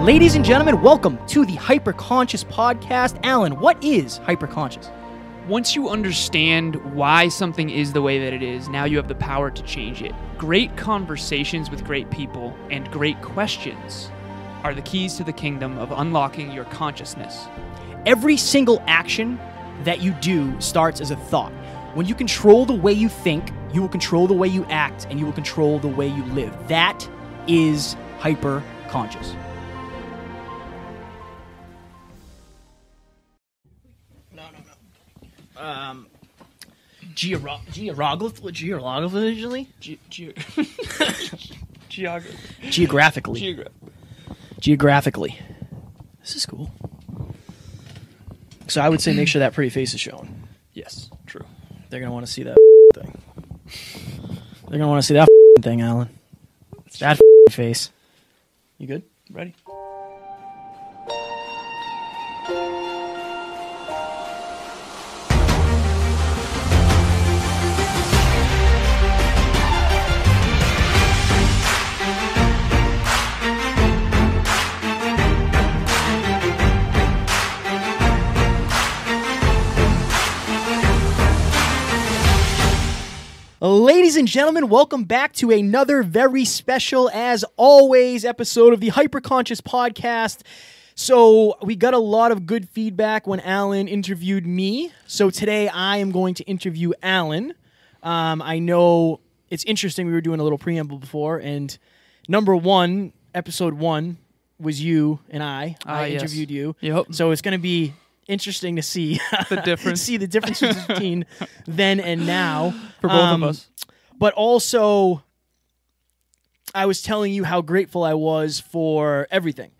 Ladies and gentlemen, welcome to the Hyperconscious Podcast. Alan, what is hyperconscious? Once you understand why something is the way that it is, now you have the power to change it. Great conversations with great people and great questions are the keys to the kingdom of unlocking your consciousness. Every single action that you do starts as a thought. When you control the way you think, you will control the way you act, and you will control the way you live. That is hyperconscious. Geographically? Geographically. This is cool. So I would say make sure that pretty face is showing. Yes, true. They're going to want to see that thing. They're going to want to see that thing, Alan. That face. You good? Ready? Ladies and gentlemen, welcome back to another very special, as always, episode of the Hyperconscious Podcast. So we got a lot of good feedback when Alan interviewed me. So today I am going to interview Alan. I know it's interesting. We were doing a little preamble before, and number one, episode 1, was you and I. I interviewed you. Yep. So it's going to be interesting to see the difference. see the differences between then and now For both of us. But also, I was telling you how grateful I was for everything.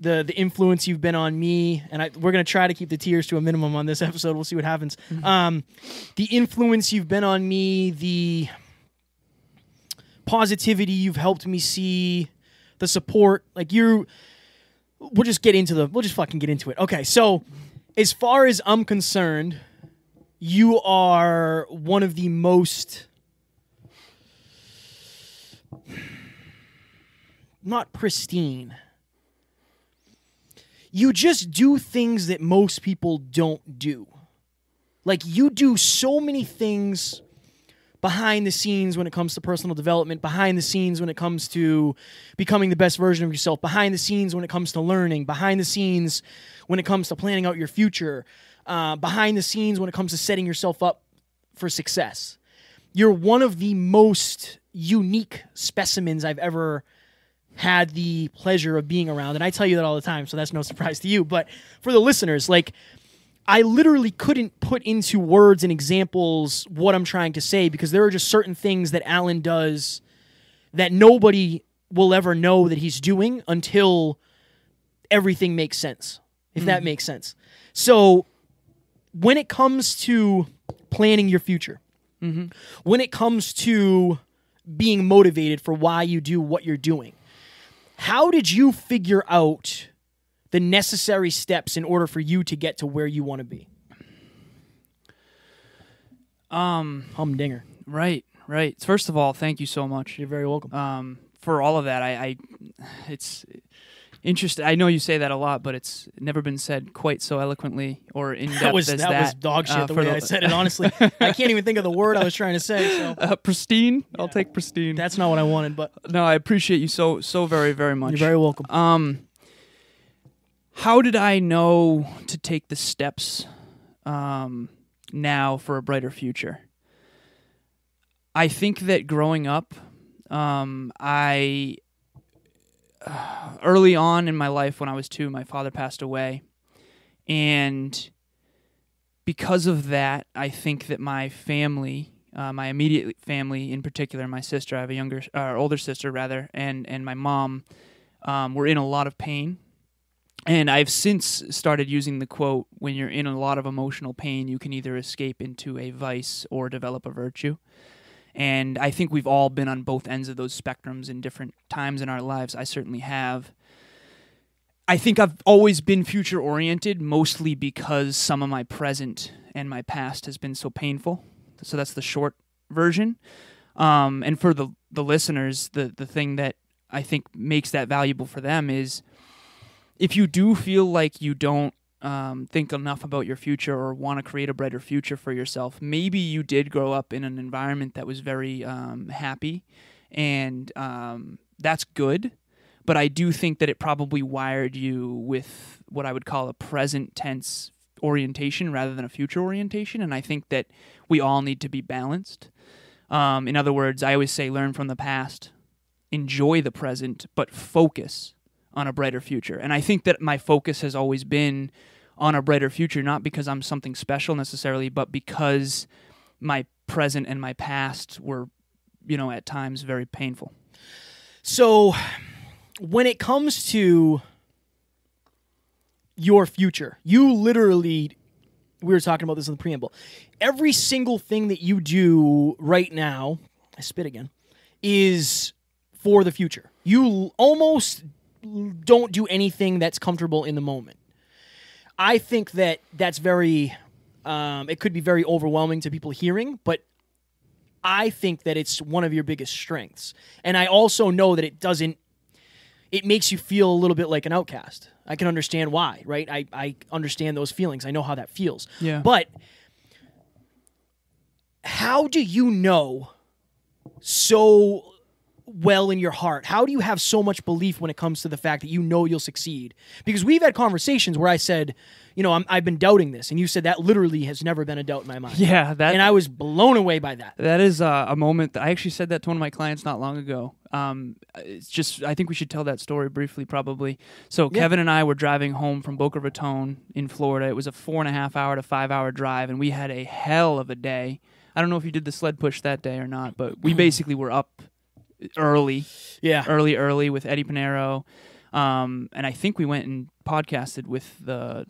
The influence you've been on me, and we're going to try to keep the tears to a minimum on this episode. We'll see what happens. Mm-hmm. The influence you've been on me, the positivity you've helped me see, the support. We'll just fucking get into it. Okay, so as far as I'm concerned, you are one of the most, not pristine. You just do things that most people don't do. Like, you do so many things behind the scenes when it comes to personal development, behind the scenes when it comes to becoming the best version of yourself, behind the scenes when it comes to learning, behind the scenes when it comes to planning out your future, behind the scenes when it comes to setting yourself up for success. You're one of the most unique specimens I've ever had the pleasure of being around, and I tell you that all the time, so that's no surprise to you. But for the listeners, I literally couldn't put into words and examples what I'm trying to say, because there are just certain things that Alan does that nobody will ever know that he's doing until everything makes sense, if that makes sense. So when it comes to planning your future, when it comes to being motivated for why you do what you're doing, how did you figure out the necessary steps in order for you to get to where you want to be? Humdinger. Right. First of all, thank you so much. You're very welcome. For all of that. It's interesting. I know you say that a lot, but it's never been said quite so eloquently or in depth as that. That was dog shit the way I said it, honestly. I can't even think of the word I was trying to say. So. Pristine? Yeah. I'll take pristine. That's not what I wanted, but... No, I appreciate you so very, very much. You're very welcome. How did I know to take the steps now for a brighter future? I think that growing up, early on in my life when I was 2, my father passed away. And because of that, I think that my family, my immediate family in particular, my sister, I have a older sister rather, and my mom, were in a lot of pain. And I've since started using the quote, when you're in a lot of emotional pain, you can either escape into a vice or develop a virtue. And I think we've all been on both ends of those spectrums in different times in our lives. I certainly have. I think I've always been future-oriented, mostly because some of my present and my past has been so painful. So that's the short version. And for the listeners, the thing that I think makes that valuable for them is if you do feel like you don't think enough about your future or want to create a brighter future for yourself, maybe you did grow up in an environment that was very happy, and that's good. But I do think that it probably wired you with what I would call a present tense orientation rather than a future orientation. And I think that we all need to be balanced. In other words, I always say learn from the past, enjoy the present, but focus on a brighter future. And I think that my focus has always been on a brighter future, not because I'm something special necessarily, but because my present and my past were, at times very painful. So when it comes to your future, you literally, we were talking about this in the preamble, every single thing that you do right now, I spit again, is for the future. You almost don't do anything that's comfortable in the moment. I think that that's very, it could be very overwhelming to people hearing, but I think that it's one of your biggest strengths. And I also know that it makes you feel a little bit like an outcast. I can understand why, right? I understand those feelings. I know how that feels. Yeah. But how do you know so well in your heart? How do you have so much belief when it comes to the fact that you know you'll succeed? Because we've had conversations where I said, I've been doubting this, and you said that literally has never been a doubt in my mind. Yeah, and I was blown away by that. That is a moment that I actually said that to one of my clients not long ago. It's just, I think we should tell that story briefly, probably. So Kevin and I were driving home from Boca Raton in Florida. It was a 4.5 hour to 5 hour drive, and we had a hell of a day. I don't know if you did the sled push that day or not, but we basically were up early with Eddie Pinero. And I think we went and podcasted with the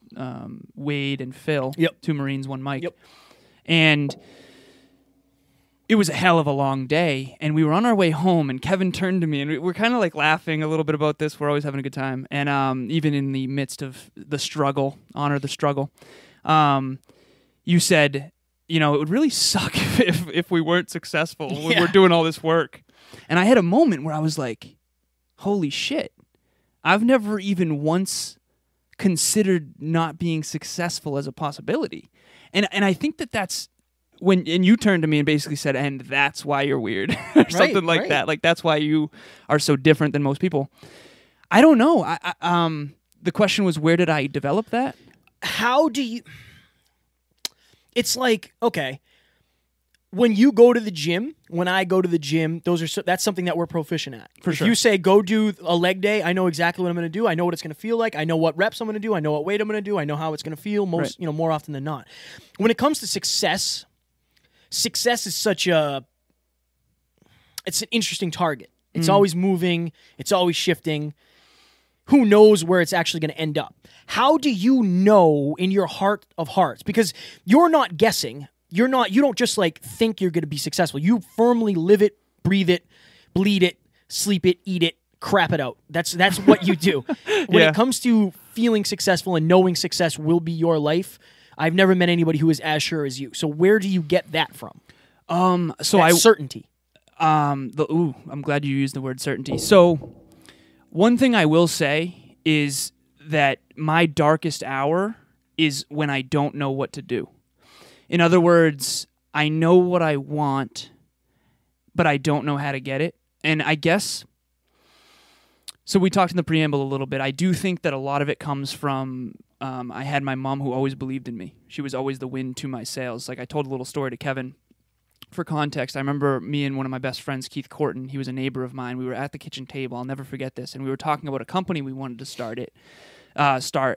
Wade and Phil, 2 Marines, 1 Mike. Yep. And it was a hell of a long day, and we were on our way home, and Kevin turned to me, and we're kind of like laughing a little bit about this. We're always having a good time. And even in the midst of the struggle, honor the struggle, you said, it would really suck if we weren't successful when we're doing all this work. And I had a moment where I was like, holy shit, I've never even once considered not being successful as a possibility. And I think that's and you turned to me and basically said, and that's why you're weird, or something like that. Like, that's why you are so different than most people. I don't know. The question was, where did I develop that? How do you... It's like, okay, when you go to the gym, when I go to the gym, that's something that we're proficient at. For sure. If you say, go do a leg day, I know exactly what I'm going to do. I know what it's going to feel like. I know what reps I'm going to do. I know what weight I'm going to do. I know how it's going to feel more often than not. When it comes to success is it's an interesting target. It's always moving. It's always shifting. Who knows where it's actually going to end up? How do you know in your heart of hearts? Because you're not guessing. You don't just like think you're going to be successful. You firmly live it, breathe it, bleed it, sleep it, eat it, crap it out. That's what you do. When it comes to feeling successful and knowing success will be your life, I've never met anybody who is as sure as you. So where do you get that from? Certainty. I'm glad you used the word certainty. So one thing I will say is that my darkest hour is when I don't know what to do. In other words, I know what I want, but I don't know how to get it. And I guess, so we talked in the preamble a little bit. I do think that a lot of it comes from, I had my mom who always believed in me. She was always the wind to my sails. Like, I told a little story to Kevin. For context, I remember me and one of my best friends, Keith Corton, he was a neighbor of mine. We were at the kitchen table. I'll never forget this. And we were talking about a company we wanted to start,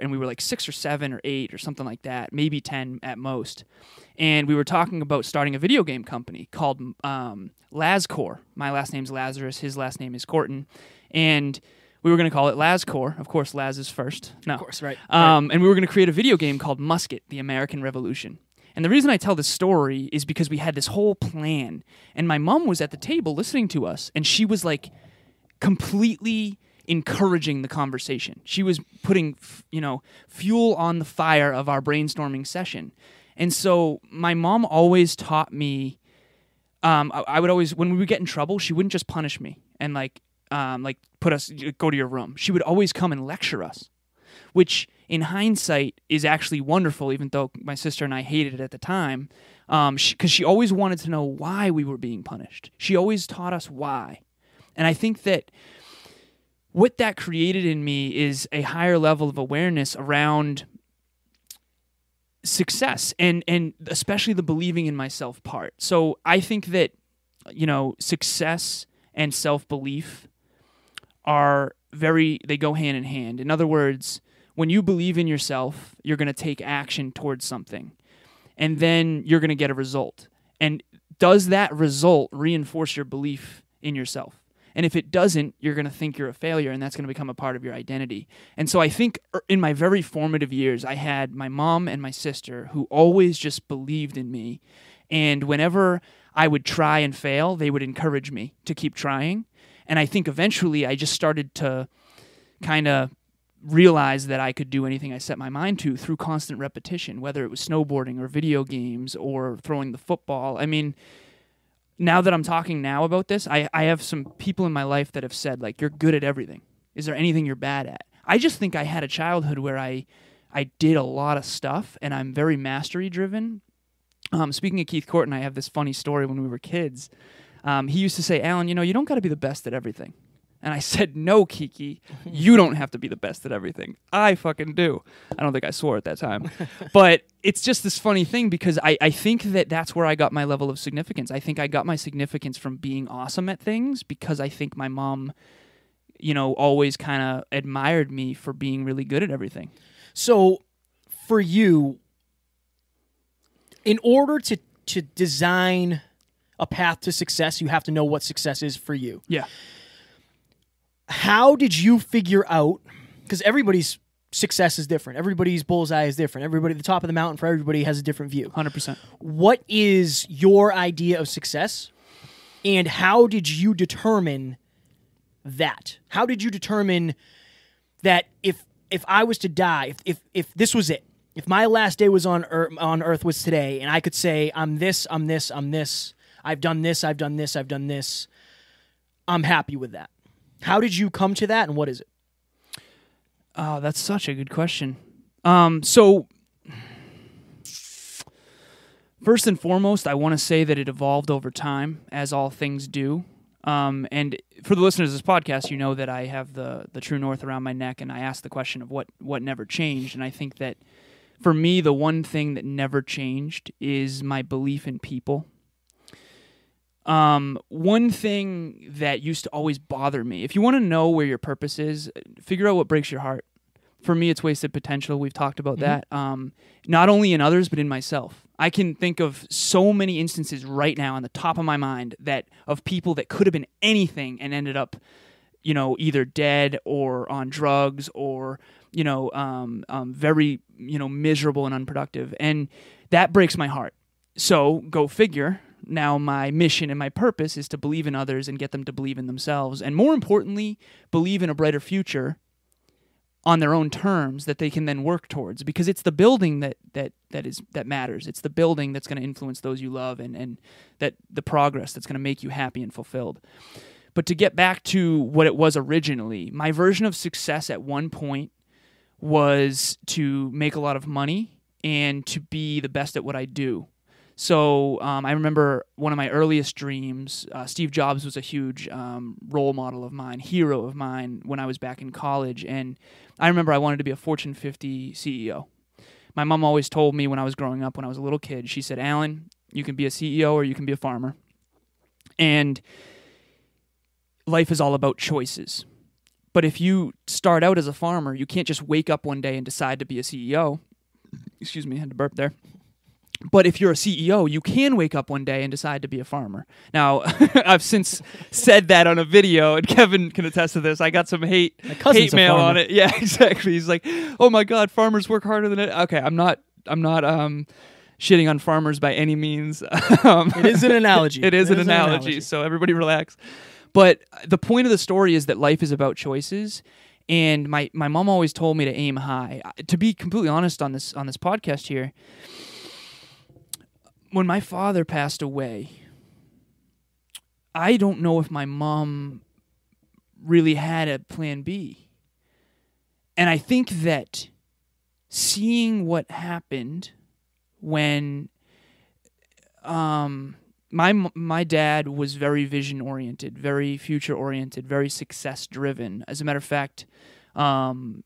and we were like 6 or 7 or 8 or something like that, maybe 10 at most. And we were talking about starting a video game company called Lazcore. My last name's Lazaros. His last name is Corton. And we were going to call it Lazcore. Of course, Laz is first. No. Of course, right. And we were going to create a video game called Musket, the American Revolution. And the reason I tell this story is because we had this whole plan. And my mom was at the table listening to us, and she was like completely encouraging the conversation. She was putting, fuel on the fire of our brainstorming session. And so my mom always taught me, I would always, when we would get in trouble, she wouldn't just punish me and put us, go to your room. She would always come and lecture us. which in hindsight is actually wonderful, even though my sister and I hated it at the time, because she always wanted to know why we were being punished. She always taught us why. And I think that what that created in me is a higher level of awareness around success and especially the believing in myself part. So I think that, success and self-belief they go hand in hand. In other words, when you believe in yourself, you're going to take action towards something, and then you're going to get a result. And does that result reinforce your belief in yourself? And if it doesn't, you're going to think you're a failure, and that's going to become a part of your identity. And so I think in my very formative years, I had my mom and my sister who always just believed in me. And whenever I would try and fail, they would encourage me to keep trying. And I think eventually I just started to kind of realize that I could do anything I set my mind to through constant repetition, whether it was snowboarding or video games or throwing the football. I mean, now that I'm talking now about this, I have some people in my life that have said, like, you're good at everything. Is there anything you're bad at? I just think I had a childhood where I did a lot of stuff, and I'm very mastery-driven. Speaking of Keith Corton, I have this funny story when we were kids. He used to say, Alan, you don't got to be the best at everything. And I said, no, Kiki, you don't have to be the best at everything. I fucking do. I don't think I swore at that time. But it's just this funny thing because I think that's where I got my level of significance. I think I got my significance from being awesome at things because I think my mom, always kind of admired me for being really good at everything. So for you, in order to design a path to success, you have to know what success is for you. Yeah. How did you figure out, because everybody's success is different. Everybody's bullseye is different. The top of the mountain for everybody has a different view. 100%. What is your idea of success, and how did you determine that? How did you determine that if I was to die, if this was it, if my last day was on earth was today, and I could say, I'm this, I'm this, I'm this, I've done this, I've done this, I've done this, I'm happy with that. How did you come to that, and what is it? Oh, that's such a good question. So, first and foremost, I want to say that it evolved over time, as all things do. And for the listeners of this podcast, you know that I have the true north around my neck, and I ask the question of what never changed. And I think that, for me, the one thing that never changed is my belief in people. One thing that used to always bother me, if you want to know where your purpose is, figure out what breaks your heart. For me, it's wasted potential. We've talked about that. Not only in others, but in myself. I can think of so many instances right now on the top of my mind of people that could have been anything and ended up, either dead or on drugs or, very, miserable and unproductive. And that breaks my heart. So go figure. Now my mission and my purpose is to believe in others and get them to believe in themselves. And more importantly, believe in a brighter future on their own terms that they can then work towards. Because it's the building that matters. It's the building that's going to influence those you love and that the progress that's going to make you happy and fulfilled. But to get back to what it was originally, my version of success at one point was to make a lot of money and to be the best at what I do. So I remember one of my earliest dreams, Steve Jobs was a huge role model of mine, hero of mine when I was back in college. And I remember I wanted to be a Fortune 50 CEO. My mom always told me when I was growing up, when I was a little kid, she said, Alan, you can be a CEO or you can be a farmer. And life is all about choices. But if you start out as a farmer, you can't just wake up one day and decide to be a CEO. Excuse me, I had to burp there. But if you're a CEO, you can wake up one day and decide to be a farmer. Now, I've since said that on a video, and Kevin can attest to this. I got some hate mail on it. Yeah, exactly. He's like, "Oh my God, farmers work harder than it." Okay, I'm not shitting on farmers by any means. It is an analogy. It is an analogy. So everybody relax. But the point of the story is that life is about choices. And my mom always told me to aim high. To be completely honest on this podcast here, when my father passed away, I don't know if my mom really had a plan B. And I think that seeing what happened when my dad was very vision oriented, very future oriented, very success driven. As a matter of fact,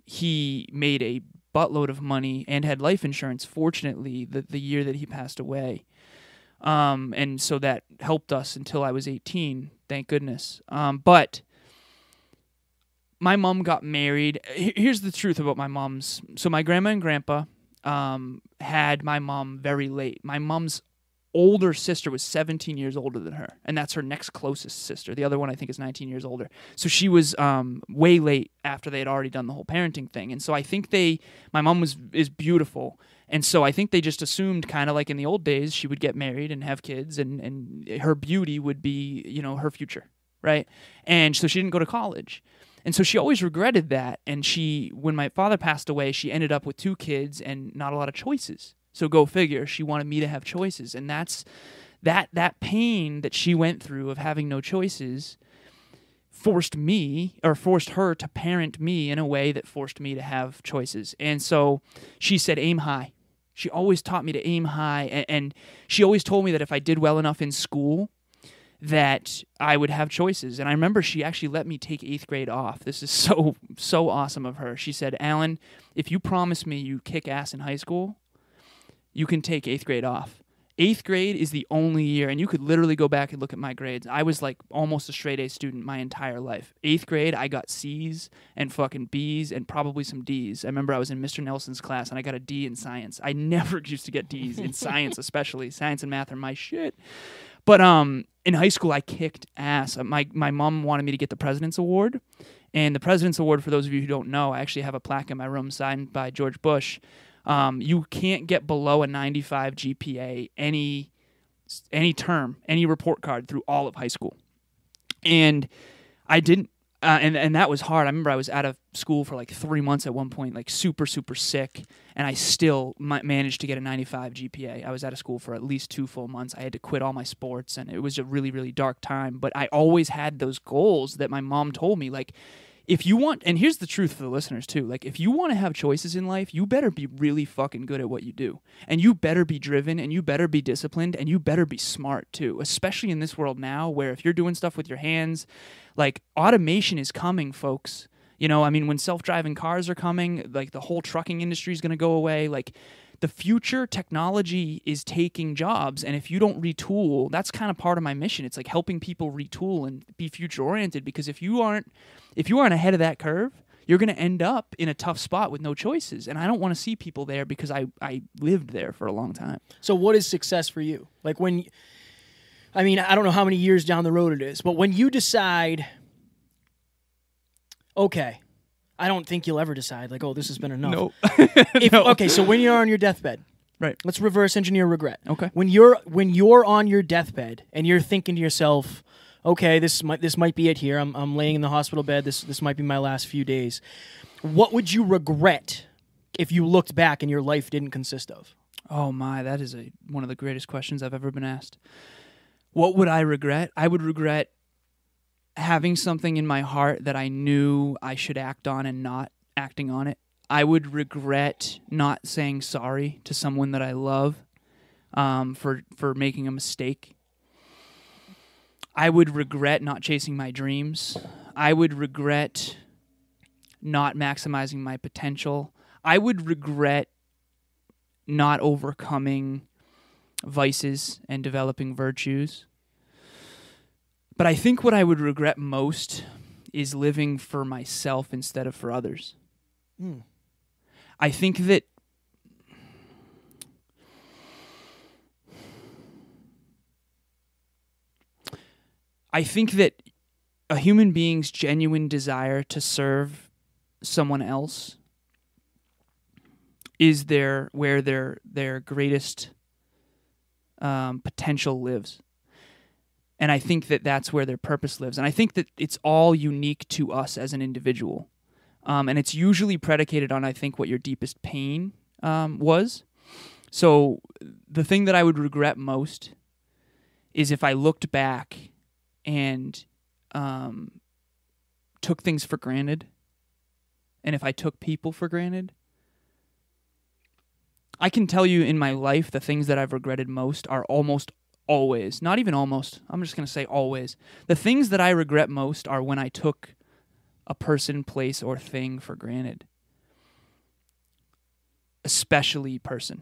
he made a buttload of money and had life insurance, fortunately, the year that he passed away. And so that helped us until I was 18, thank goodness. But my mom got married. Here's the truth about my mom's. So my grandma and grandpa had my mom very late. My mom's older sister was 17 years older than her, and that's her next closest sister. The other one I think is 19 years older. So she was way late after they had already done the whole parenting thing. And so I think my mom is beautiful, and so I think they just assumed, kind of like in the old days, she would get married and have kids, and her beauty would be, her future, right? And so she didn't go to college. And so she always regretted that. And when my father passed away, she ended up with 2 kids and not a lot of choices. So go figure, she wanted me to have choices. And that's that pain that she went through of having no choices forced her to parent me in a way that forced me to have choices. And so she said, aim high. She always taught me to aim high. And she always told me that if I did well enough in school, that I would have choices. And I remember she actually let me take 8th grade off. This is so awesome of her. She said, Alan, if you promise me you kick ass in high school, you can take 8th grade off. 8th grade is the only year, and you could literally go back and look at my grades. I was like almost a straight A student my entire life. 8th grade, I got C's and fucking B's and probably some D's. I remember I was in Mr. Nelson's class, and I got a D in science. I never used to get D's in science, especially. Science and math are my shit. But in high school, I kicked ass. My mom wanted me to get the President's Award. And the President's Award, for those of you who don't know, I actually have a plaque in my room signed by George Bush. You can't get below a 95 GPA any term, any report card through all of high school. And I didn't, and that was hard. I remember I was out of school for like 3 months at one point, like super, super sick, and I still managed to get a 95 GPA. I was out of school for at least 2 full months. I had to quit all my sports, and it was a really, really dark time. But I always had those goals that my mom told me, like, if you want, and here's the truth for the listeners too, like if you want to have choices in life, you better be really fucking good at what you do. And you better be driven, and you better be disciplined, and you better be smart too, especially in this world now where if you're doing stuff with your hands, like automation is coming, folks. When self-driving cars are coming, like the whole trucking industry is going to go away. Like the future technology is taking jobs, and if you don't retool, that's kind of part of my mission. It's like helping people retool and be future-oriented, because if you aren't ahead of that curve, you're going to end up in a tough spot with no choices. And I don't want to see people there, because I lived there for a long time. So what is success for you? Like I don't know how many years down the road it is, but when you decide, okay, I don't think you'll ever decide, like, oh, this has been enough. Nope. No. Okay, so when you're on your deathbed, right? Let's reverse engineer regret. Okay. When you're on your deathbed and you're thinking to yourself, okay, this might be it here. I'm laying in the hospital bed. This might be my last few days. What would you regret if you looked back and your life didn't consist of? Oh my, that is one of the greatest questions I've ever been asked. What would I regret? I would regret having something in my heart that I knew I should act on and not acting on it. I would regret not saying sorry to someone that I love for making a mistake. I would regret not chasing my dreams. I would regret not maximizing my potential. I would regret not overcoming vices and developing virtues. But I think what I would regret most is living for myself instead of for others. I think that a human being's genuine desire to serve someone else is where their greatest potential lives. And I think that that's where their purpose lives. And I think that it's all unique to us as an individual. And it's usually predicated on, I think, what your deepest pain was. So the thing that I would regret most is if I looked back and took things for granted and if I took people for granted, I can tell you in my life the things that I've regretted most are almost always, not even almost, I'm just going to say always. The things that I regret most are when I took a person, place, or thing for granted. Especially person.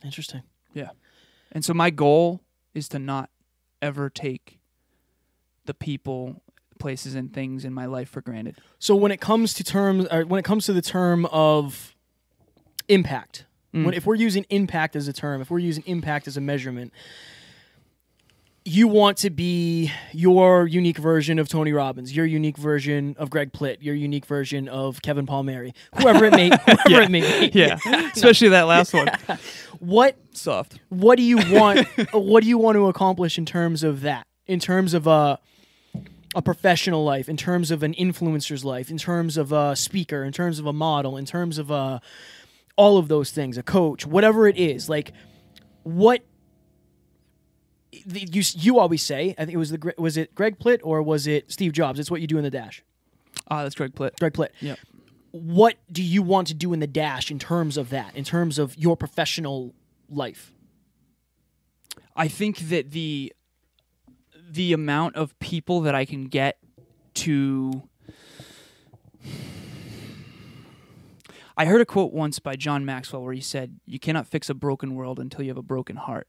Interesting. Yeah. And so my goal is to not ever take the people, places, and things in my life for granted. So when it comes to the term of impact, if we're using impact as a term, if we're using impact as a measurement, you want to be your unique version of Tony Robbins, your unique version of Greg Plitt, your unique version of Kevin Palmieri, whoever it may be. Yeah, especially that last one. Soft. What do you want? What do you want to accomplish in terms of that? In terms of a professional life, in terms of an influencer's life, in terms of a speaker, in terms of a model, in terms of all of those things, a coach, whatever it is, like what. You always say, I think was it Greg Plitt or was it Steve Jobs? It's what you do in the dash. That's Greg Plitt. Greg Plitt. Yeah. What do you want to do in the dash in terms of that, in terms of your professional life? I think that the amount of people that I can get to... I heard a quote once by John Maxwell where he said, "You cannot fix a broken world until you have a broken heart."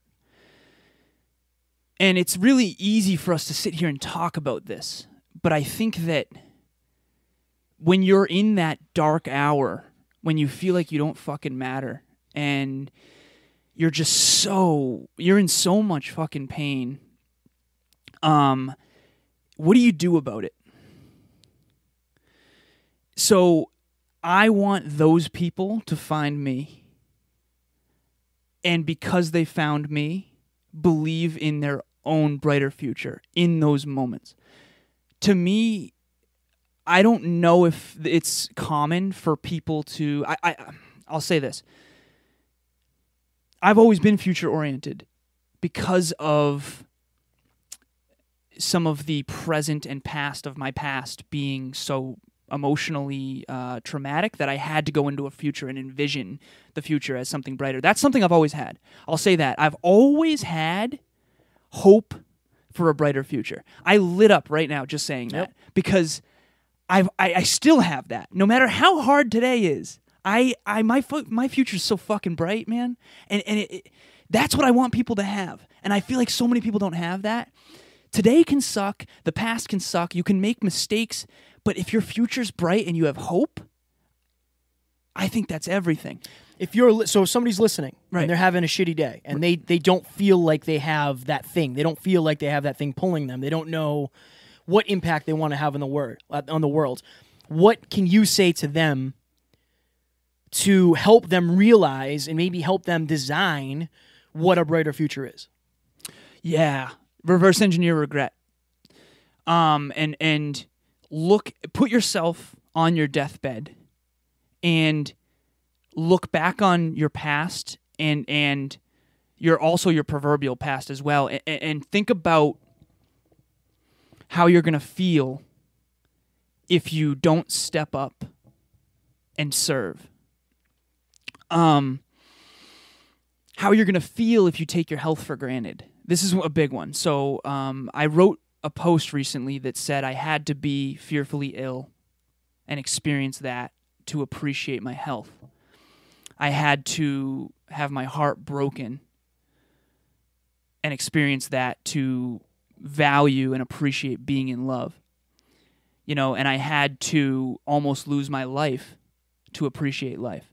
And it's really easy for us to sit here and talk about this. But I think that when you're in that dark hour, when you feel like you don't fucking matter, and you're in so much fucking pain, what do you do about it? So I want those people to find me. And because they found me, believe in their own brighter future in those moments. To me, I don't know if it's common for people to... I'll say this. I've always been future-oriented because of some of the present and past of my past being so emotionally traumatic that I had to go into a future and envision the future as something brighter. That's something I've always had. I'll say that. I've always had hope for a brighter future. I lit up right now just saying that because I still have that. No matter how hard today is, my future's so fucking bright, man. And that's what I want people to have. And I feel like so many people don't have that. Today can suck. The past can suck. You can make mistakes. But if your future's bright and you have hope, I think that's everything. If somebody's listening and they're having a shitty day and they don't feel like they have that thing, they don't feel like they have that thing pulling them, they don't know what impact they want to have on the world. What can you say to them to help them realize and maybe help them design what a brighter future is? Yeah, reverse engineer regret. And put yourself on your deathbed and look back on your past and your proverbial past as well, and think about how you're going to feel if you don't step up and serve. How you're going to feel if you take your health for granted. This is a big one. So I wrote a post recently that said I had to be fearfully ill and experience that to appreciate my health. I had to have my heart broken and experience that to value and appreciate being in love. And I had to almost lose my life to appreciate life.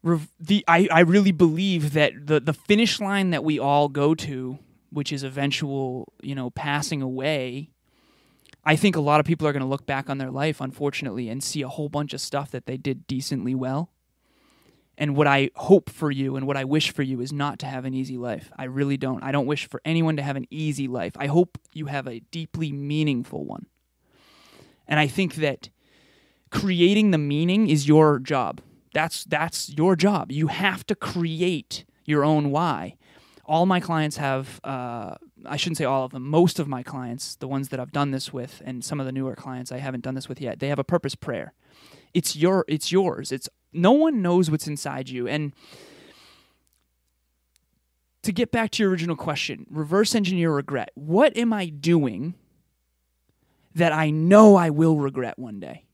I really believe that the finish line that we all go to, which is eventual, passing away, I think a lot of people are going to look back on their life, unfortunately, and see a whole bunch of stuff that they did decently well. And what I hope for you and what I wish for you is not to have an easy life. I really don't. I don't wish for anyone to have an easy life. I hope you have a deeply meaningful one. And I think that creating the meaning is your job. That's your job. You have to create your own why. All my clients have I shouldn't say all of them, most of my clients, the ones that I've done this with, and some of the newer clients I haven't done this with yet, they have a purpose prayer. It's yours. It's no one knows what's inside you. And to get back to your original question, reverse engineer regret. What am I doing that I know I will regret one day?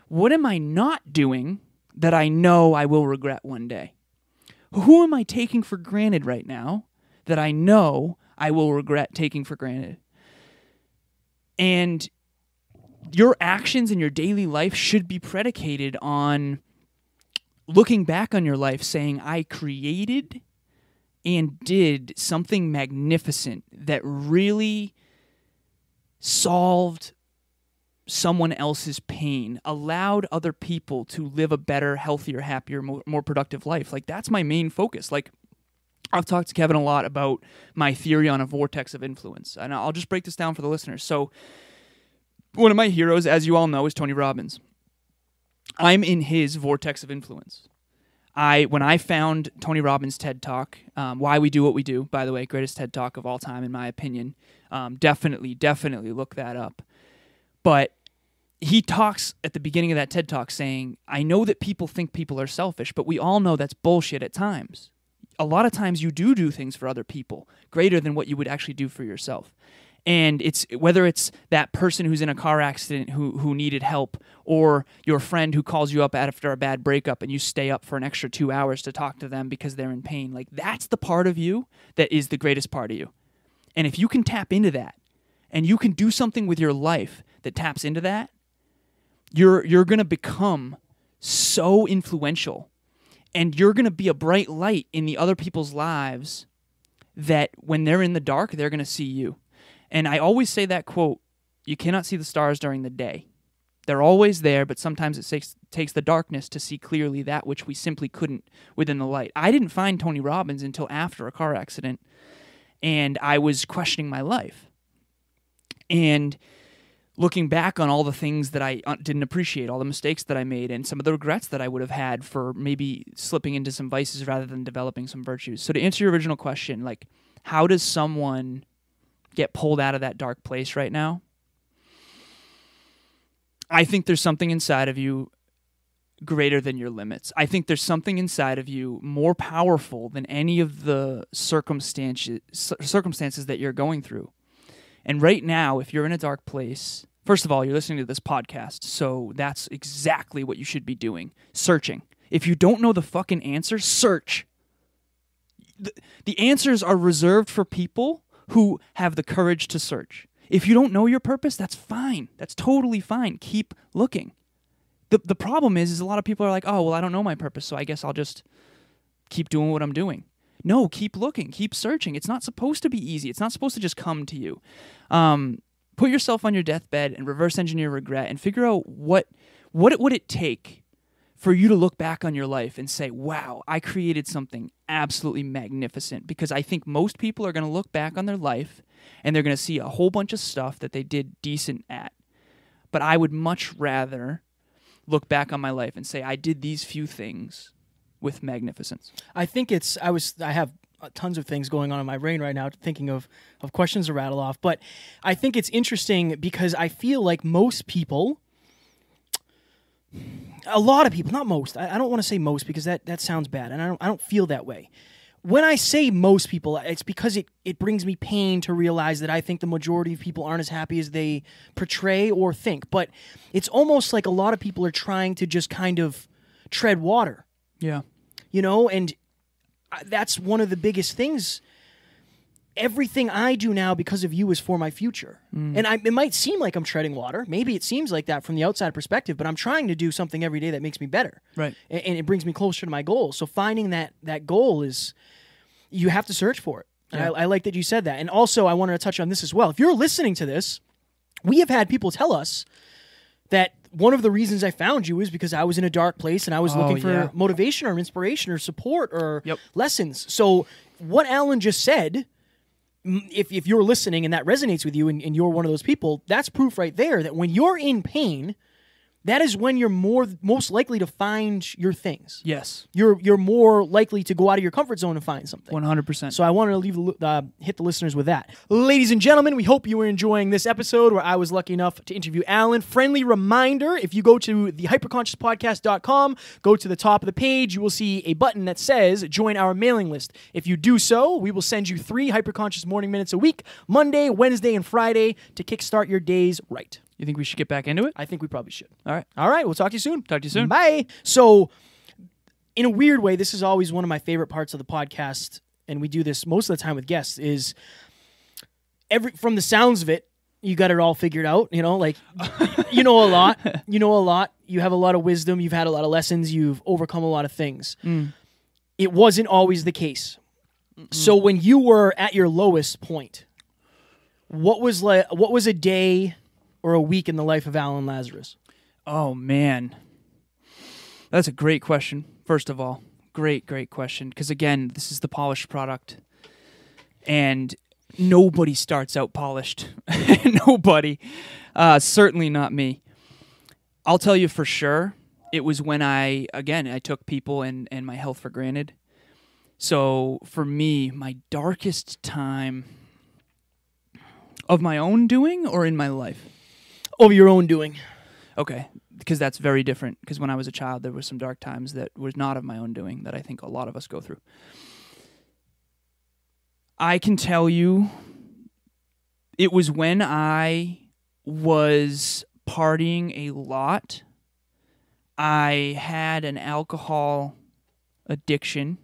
What am I not doing that I know I will regret one day? Who am I taking for granted right now that I know I will regret taking for granted? And your actions in your daily life should be predicated on looking back on your life saying, I created and did something magnificent that really solved someone else's pain, allowed other people to live a better, healthier, happier, more productive life. Like, that's my main focus. Like, I've talked to Kevin a lot about my theory on a vortex of influence, and I'll just break this down for the listeners. So, one of my heroes, as you all know, is Tony Robbins. I'm in his vortex of influence. When I found Tony Robbins' TED Talk, Why We Do What We Do, by the way, greatest TED Talk of all time, in my opinion. Definitely look that up. But he talks at the beginning of that TED Talk saying, I know that people think people are selfish, but we all know that's bullshit at times. A lot of times you do things for other people greater than what you would actually do for yourself. And it's whether it's that person who's in a car accident who needed help, or your friend who calls you up after a bad breakup and you stay up for an extra 2 hours to talk to them because they're in pain. Like, that's the part of you that is the greatest part of you. And if you can tap into that, and you can do something with your life that taps into that, you're going to become so influential, and you're going to be a bright light in the other people's lives that when they're in the dark, they're going to see you. And I always say that quote, you cannot see the stars during the day. They're always there, but sometimes it takes the darkness to see clearly that which we simply couldn't within the light. I didn't find Tony Robbins until after a car accident, and I was questioning my life. And looking back on all the things that I didn't appreciate, all the mistakes that I made, and some of the regrets that I would have had for maybe slipping into some vices rather than developing some virtues. So to answer your original question, like, how does someone get pulled out of that dark place right now? I think there's something inside of you greater than your limits. I think there's something inside of you more powerful than any of the circumstances that you're going through. And right now, if you're in a dark place, first of all, you're listening to this podcast, so that's exactly what you should be doing. Searching. If you don't know the fucking answer, search. The answers are reserved for people who have the courage to search. If you don't know your purpose, that's fine. That's totally fine. Keep looking. The problem is a lot of people are like, oh, well, I don't know my purpose, so I guess I'll just keep doing what I'm doing. No, keep looking, keep searching. It's not supposed to be easy. It's not supposed to just come to you. Put yourself on your deathbed and reverse engineer regret and figure out what would it take for you to look back on your life and say, wow, I created something absolutely magnificent. Because I think most people are going to look back on their life and they're going to see a whole bunch of stuff that they did decent at. But I would much rather look back on my life and say, I did these few things with magnificence. I think I have tons of things going on in my brain right now, thinking of questions to rattle off. But I think it's interesting because I feel like most people, a lot of people, not most, I don't want to say most because that sounds bad, and I don't feel that way. When I say most people, it's because it brings me pain to realize that I think the majority of people aren't as happy as they portray or think. But it's almost like a lot of people are trying to just kind of tread water. Yeah. You know, and that's one of the biggest things. Everything I do now because of you is for my future. And it might seem like I'm treading water. Maybe it seems like that from the outside perspective, but I'm trying to do something every day that makes me better. Right. And it brings me closer to my goal. So finding that goal is, you have to search for it. Yeah. I like that you said that. And also, I wanted to touch on this as well. If you're listening to this, we have had people tell us that one of the reasons I found you is because I was in a dark place and I was looking for motivation or inspiration or support or lessons. So what Alan just said, if you're listening and that resonates with you and you're one of those people, that's proof right there that when you're in pain, that is when you're most likely to find your things. Yes. You're more likely to go out of your comfort zone and find something. 100%. So I wanted to hit the listeners with that. Ladies and gentlemen, we hope you were enjoying this episode where I was lucky enough to interview Alan. Friendly reminder, if you go to the hyperconsciouspodcast.com, go to the top of the page, you will see a button that says join our mailing list. If you do so, we will send you 3 Hyperconscious Morning Minutes a week, Monday, Wednesday, and Friday, to kickstart your days right. You think we should get back into it? I think we probably should. All right. All right, we'll talk to you soon. Talk to you soon. Bye. So, in a weird way, this is always one of my favorite parts of the podcast, and we do this most of the time with guests, is from the sounds of it, you got it all figured out, like, you know a lot. You know a lot. You have a lot of wisdom. You've had a lot of lessons. You've overcome a lot of things. It wasn't always the case. So when you were at your lowest point, what was a day or a week in the life of Alan Lazaros? Oh, man. That's a great question, first of all. Great question. Because, again, this is the polished product. And nobody starts out polished. Nobody. Certainly not me. I'll tell you for sure, it was when I took people and my health for granted. So, for me, my darkest time of my own doing or in my life? Of your own doing. Okay, because that's very different. Because when I was a child, there were some dark times that was not of my own doing that I think a lot of us go through. I can tell you it was when I was partying a lot. I had an alcohol addiction.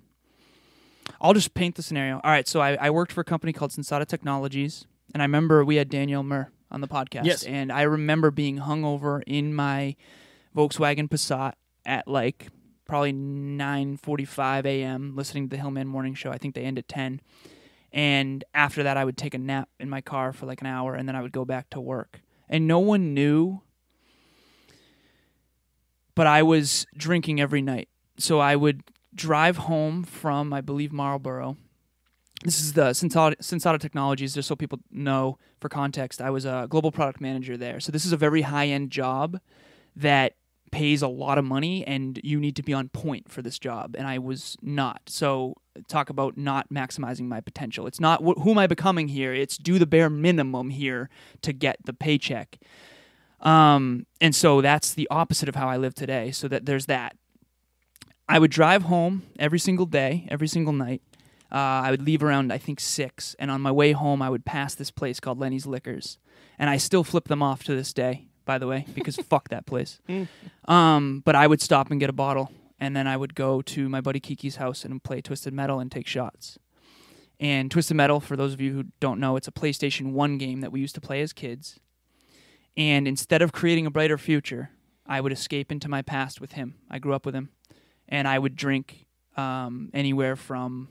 I'll just paint the scenario. All right, so I worked for a company called Sensata Technologies, and I remember we had Danielle Murr on the podcast. Yes. And I remember being hungover in my Volkswagen Passat at like probably 9:45 a.m. listening to the Hillman Morning Show. I think they end at 10. And after that, I would take a nap in my car for like an hour, and then I would go back to work. And no one knew, but I was drinking every night. So I would drive home from, I believe, Marlboro. This is the Sensata Technologies, just so people know, for context. I was a global product manager there. So this is a very high-end job that pays a lot of money, and you need to be on point for this job. And I was not. So talk about not maximizing my potential. It's not who am I becoming here. It's do the bare minimum here to get the paycheck. And so that's the opposite of how I live today. So that there's that. I would drive home every single day, every single night. I would leave around, I think, 6. And on my way home, I would pass this place called Lenny's Liquors. And I still flip them off to this day, by the way, because fuck that place. But I would stop and get a bottle. And then I would go to my buddy Kiki's house and play Twisted Metal and take shots. And Twisted Metal, for those of you who don't know, it's a PlayStation 1 game that we used to play as kids. And instead of creating a brighter future, I would escape into my past with him. I grew up with him. And I would drink anywhere from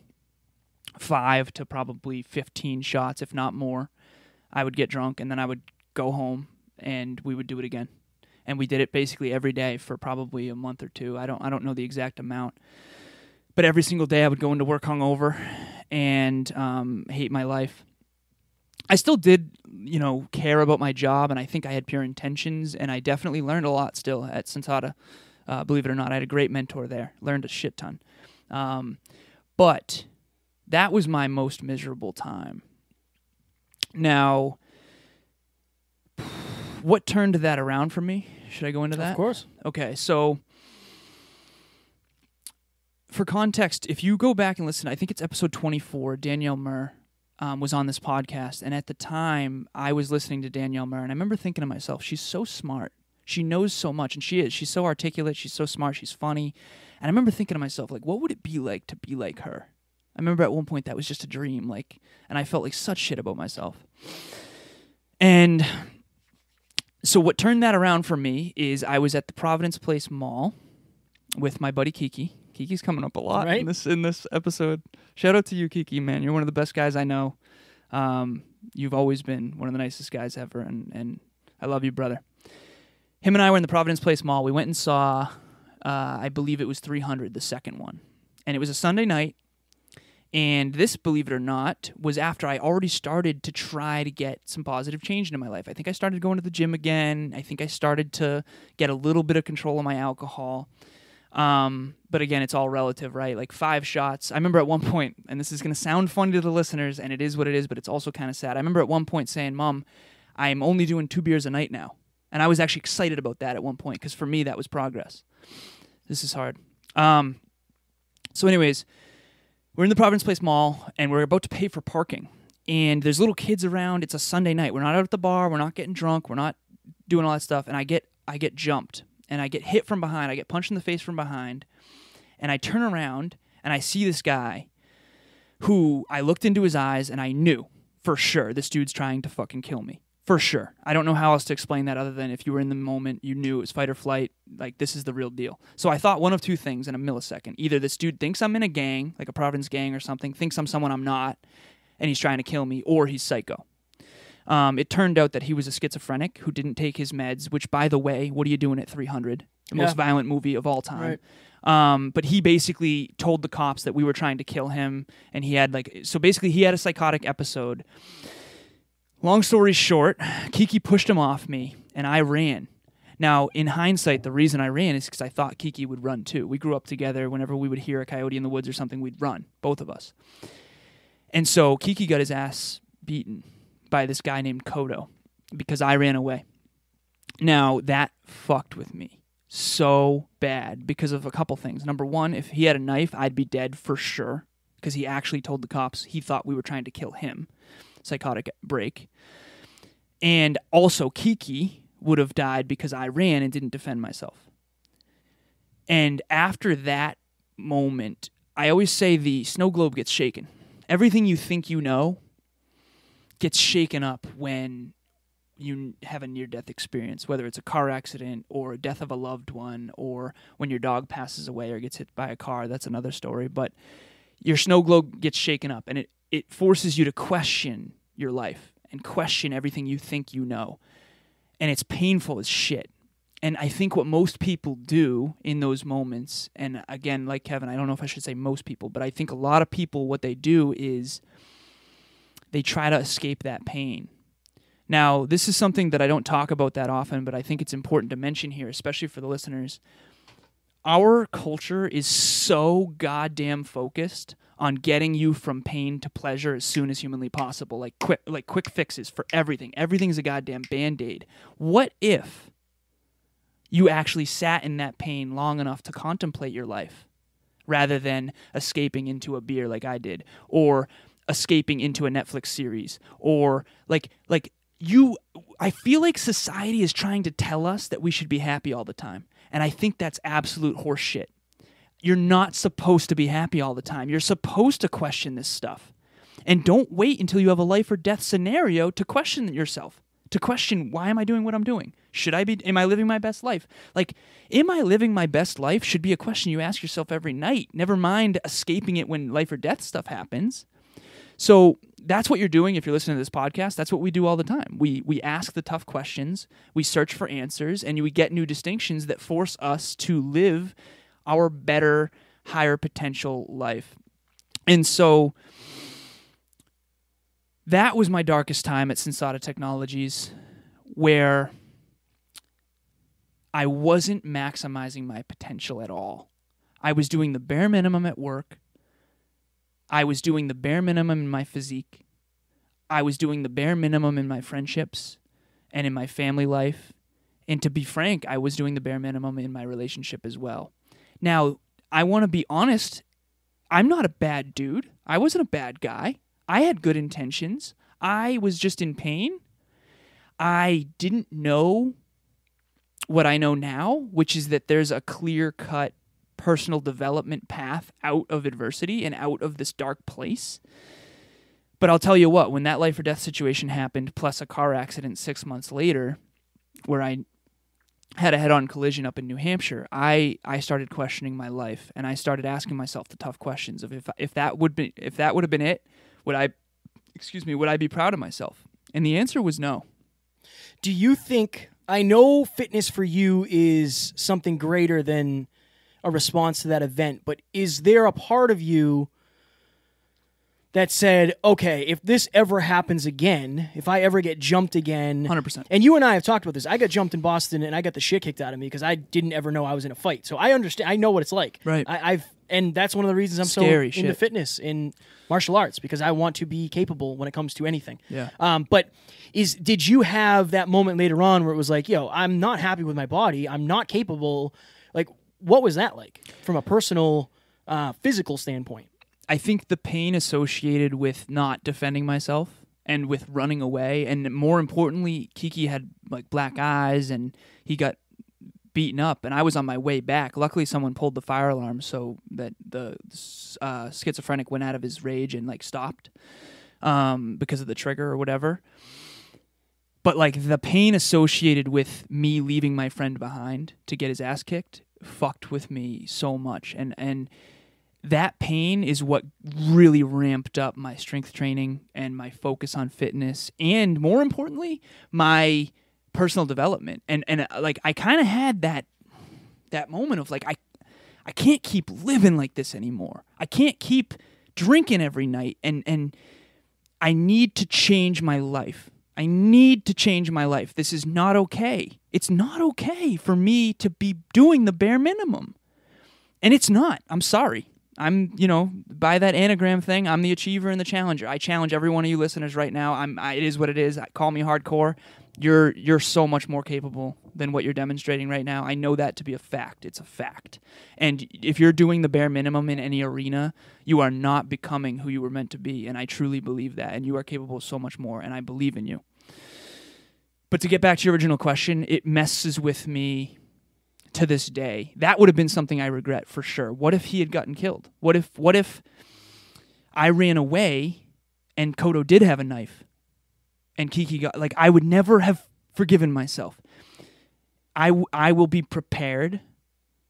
5 to probably 15 shots, if not more. I would get drunk, and then I would go home, and we would do it again. And we did it basically every day for probably a month or 2. I don't know the exact amount. But every single day I would go into work hungover and hate my life. I still did, care about my job, and I think I had pure intentions, and I definitely learned a lot still at Sensata. Believe it or not, I had a great mentor there. Learned a shit ton. But that was my most miserable time. Now, what turned that around for me? Should I go into that? Of course. Okay, so for context, if you go back and listen, I think it's episode 24, Danielle Murr was on this podcast. And at the time, I was listening to Danielle Murr, and I remember thinking to myself, she's so smart. She knows so much, and she is. She's so articulate. She's so smart. She's funny. And I remember thinking to myself, like, what would it be like to be like her? I remember at one point that was just a dream, and I felt like such shit about myself. And so what turned that around for me is I was at the Providence Place Mall with my buddy Kiki. Kiki's coming up a lot in this episode. Shout out to you, Kiki, man. You're one of the best guys I know. You've always been one of the nicest guys ever, and I love you, brother. Him and I were in the Providence Place Mall. We went and saw, I believe it was 300, the second one. And it was a Sunday night. And this, believe it or not, was after I already started to try to get some positive change into my life. I think I started going to the gym again. I think I started to get a little bit of control of my alcohol. But again, it's all relative, right? Like 5 shots. I remember at one point, and this is going to sound funny to the listeners, and it is what it is, but it's also kind of sad. I remember at one point saying, Mom, I'm only doing 2 beers a night now. And I was actually excited about that at one point, because for me, that was progress. This is hard. So anyways, we're in the Providence Place Mall, and we're about to pay for parking. And there's little kids around. It's a Sunday night. We're not out at the bar. We're not getting drunk. We're not doing all that stuff. And I get jumped, and I get hit from behind. I get punched in the face from behind. And I turn around, and I see this guy who I looked into his eyes, and I knew for sure this dude's trying to fucking kill me. For sure. I don't know how else to explain that other than if you were in the moment, you knew it was fight or flight. Like, this is the real deal. So I thought one of 2 things in a millisecond. Either this dude thinks I'm in a gang, like a Providence gang or something, thinks I'm someone I'm not, and he's trying to kill me, or he's psycho. It turned out that he was a schizophrenic who didn't take his meds, which, by the way, what are you doing at 300? The most violent movie of all time. Right. But he basically told the cops that we were trying to kill him, and he had he had a psychotic episode. Long story short, Kiki pushed him off me, and I ran. Now, in hindsight, the reason I ran is because I thought Kiki would run too. We grew up together. Whenever we would hear a coyote in the woods or something, we'd run, both of us. And so Kiki got his ass beaten by this guy named Kodo because I ran away. Now, that fucked with me so bad because of a couple things. Number one, if he had a knife, I'd be dead for sure because he actually told the cops he thought we were trying to kill him. Psychotic break. And also Kiki would have died because I ran and didn't defend myself. And after that moment, I always say the snow globe gets shaken. Everything you think you know gets shaken up when you have a near-death experience, whether it's a car accident or a death of a loved one or when your dog passes away or gets hit by a car. That's another story. But your snow globe gets shaken up, and it forces you to question your life and question everything you think you know. And it's painful as shit. And I think what most people do in those moments, and again, like Kevin, I don't know if I should say most people, but I think a lot of people, what they do is they try to escape that pain. Now, this is something that I don't talk about that often, but I think it's important to mention here, especially for the listeners. Our culture is so goddamn focused on getting you from pain to pleasure as soon as humanly possible, like quick fixes for everything. Everything's a goddamn Band-Aid. What if you actually sat in that pain long enough to contemplate your life rather than escaping into a beer like I did, or escaping into a Netflix series, or I feel like society is trying to tell us that we should be happy all the time. And I think that's absolute horse shit. You're not supposed to be happy all the time. You're supposed to question this stuff. And don't wait until you have a life or death scenario to question yourself, to question, why am I doing what I'm doing? Am I living my best life? Like, am I living my best life should be a question you ask yourself every night. Never mind escaping it when life or death stuff happens. So that's what you're doing if you're listening to this podcast. That's what we do all the time. We ask the tough questions, we search for answers, and we get new distinctions that force us to live our better, higher potential life. And so that was my darkest time at Sensata Technologies, where I wasn't maximizing my potential at all. I was doing the bare minimum at work. I was doing the bare minimum in my physique. I was doing the bare minimum in my friendships and in my family life. And to be frank, I was doing the bare minimum in my relationship as well. Now, I want to be honest, I'm not a bad dude. I wasn't a bad guy. I had good intentions. I was just in pain. I didn't know what I know now, which is that there's a clear-cut personal development path out of adversity and out of this dark place. But I'll tell you what, when that life or death situation happened, plus a car accident 6 months later, where I had a head-on collision up in New Hampshire, I started questioning my life, and I started asking myself the tough questions of if that would have been it, would I be proud of myself? And the answer was no. Do you think, I know fitness for you is something greater than a response to that event, but is there a part of you that said, okay, if this ever happens again, if I ever get jumped again, 100%. and you and I have talked about this, I got jumped in Boston and I got the shit kicked out of me because I didn't ever know I was in a fight. So I understand, I know what it's like. Right. And that's one of the reasons I'm Scary so into shit. fitness in martial arts, because I want to be capable when it comes to anything. Yeah. But did you have that moment later on where it was like, yo, I'm not happy with my body, I'm not capable? Like, what was that like from a personal, physical standpoint? I think the pain associated with not defending myself and with running away, and more importantly, Kiki had like black eyes and he got beaten up, and I was on my way back. Luckily, someone pulled the fire alarm so that the schizophrenic went out of his rage and like stopped because of the trigger or whatever. But like the pain associated with me leaving my friend behind to get his ass kicked fucked with me so much, and that pain is what really ramped up my strength training and my focus on fitness, and more importantly, my personal development. And like I kind of had that moment of like I can't keep living like this anymore. I can't keep drinking every night, and I need to change my life. I need to change my life. This is not okay. It's not okay for me to be doing the bare minimum. And it's not. I'm sorry. I'm, by that anagram thing, I'm the achiever and the challenger. I challenge every one of you listeners right now. It is what it is. Call me hardcore. You're so much more capable than what you're demonstrating right now. I know that to be a fact. It's a fact. And if you're doing the bare minimum in any arena, you are not becoming who you were meant to be. And I truly believe that. And you are capable of so much more. And I believe in you. But to get back to your original question, it messes with me to this day. That would have been something I regret for sure. What if he had gotten killed? What if I ran away and Kodo did have a knife and Kiki got, like, I would never have forgiven myself. I will be prepared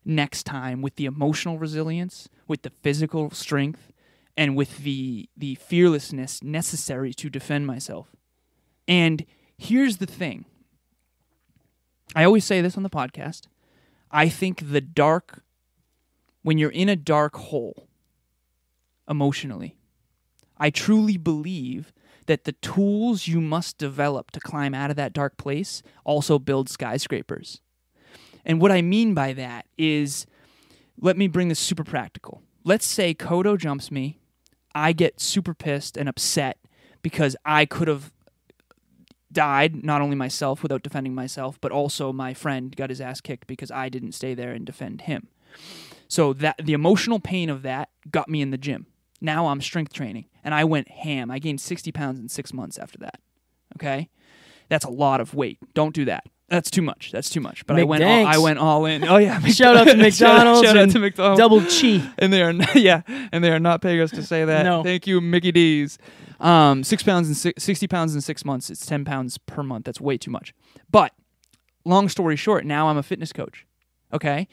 next time with the emotional resilience, with the physical strength, and with the fearlessness necessary to defend myself. And here's the thing. I always say this on the podcast. I think when you're in a dark hole emotionally, I truly believe that the tools you must develop to climb out of that dark place also build skyscrapers. And what I mean by that is, let me bring this super practical. Let's say Kodo jumps me. I get super pissed and upset because I could have died, not only myself without defending myself, but also my friend got his ass kicked because I didn't stay there and defend him. So that the emotional pain of that got me in the gym. Now I'm strength training, and I went ham. I gained 60 pounds in 6 months after that. Okay? That's a lot of weight. Don't do that. That's too much. But I went all in. Oh yeah. Shout out to McDonald's. Shout out to McDonald's. Double chi. And they are and they are not paying us to say that. No. Thank you, Mickey D's. 60 pounds in 6 months. It's 10 pounds per month. That's way too much. But long story short, now I'm a fitness coach. Okay?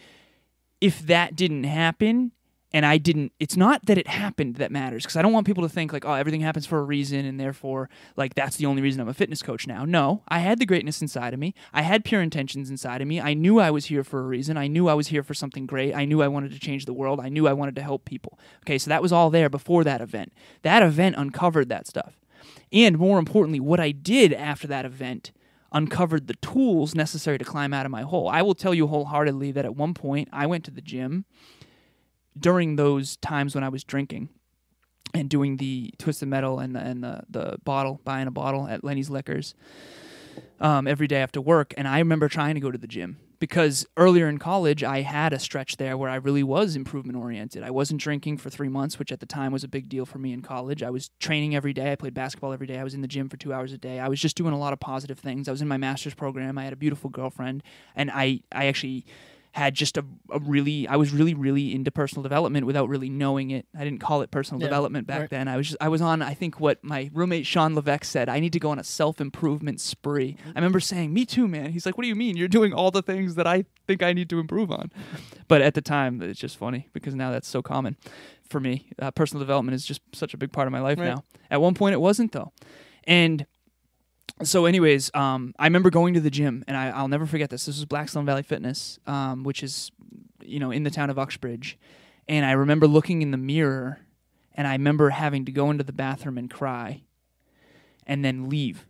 If that didn't happen, and I didn't, it's not that it happened that matters, because I don't want people to think like, oh, everything happens for a reason, and therefore, like, that's the only reason I'm a fitness coach now. No, I had the greatness inside of me. I had pure intentions inside of me. I knew I was here for a reason. I knew I was here for something great. I knew I wanted to change the world. I knew I wanted to help people. Okay, so that was all there before that event. That event uncovered that stuff. And more importantly, what I did after that event uncovered the tools necessary to climb out of my hole. I will tell you wholeheartedly that at one point, I went to the gym during those times when I was drinking and doing the Twisted Metal and the bottle, buying a bottle at Lenny's Liquors every day after work. And I remember trying to go to the gym because earlier in college, I had a stretch there where I really was improvement-oriented. I wasn't drinking for 3 months, which at the time was a big deal for me in college. I was training every day. I played basketball every day. I was in the gym for 2 hours a day. I was just doing a lot of positive things. I was in my master's program. I had a beautiful girlfriend. And I actually had just I was really into personal development without really knowing it. I didn't call it personal development back then. I was on, I think what my roommate Sean Levesque said, I need to go on a self-improvement spree. I remember saying, me too, man. He's like, what do you mean? You're doing all the things that I think I need to improve on. But at the time, it's just funny because now that's so common for me. Personal development is just such a big part of my life now. At one point, it wasn't, though. And so anyways, I remember going to the gym, and I'll never forget this. This was Blackstone Valley Fitness, which is, in the town of Uxbridge. And I remember looking in the mirror And I remember having to go into the bathroom and cry and then leave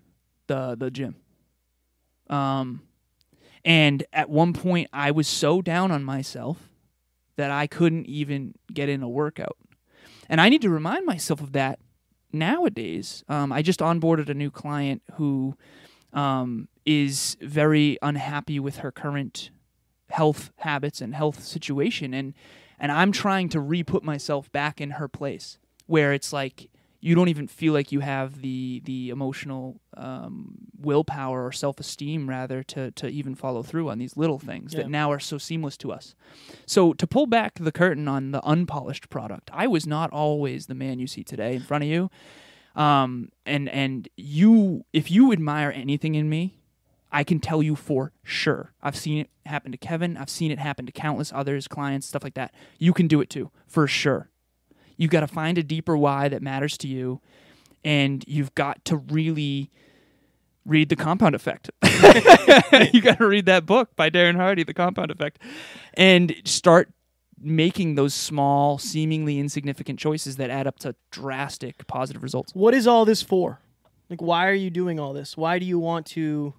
the gym. And at one point, I was so down on myself that I couldn't even get in a workout. And I need to remind myself of that nowadays. I just onboarded a new client who is very unhappy with her current health habits and health situation. And I'm trying to re-put myself back in her place where it's like you don't even feel like you have the emotional willpower or self-esteem, rather, to even follow through on these little things that now are so seamless to us. So to pull back the curtain on the unpolished product, I was not always the man you see today in front of you. And you, if you admire anything in me, I can tell you for sure. I've seen it happen to Kevin. I've seen it happen to countless others, clients, stuff like that. You can do it too, for sure. You've got to find a deeper why that matters to you, and you've got to really read The Compound Effect. You got to read that book by Darren Hardy, The Compound Effect, and start making those small, seemingly insignificant choices that add up to drastic positive results. What is all this for? Like, why are you doing all this? Why do you want to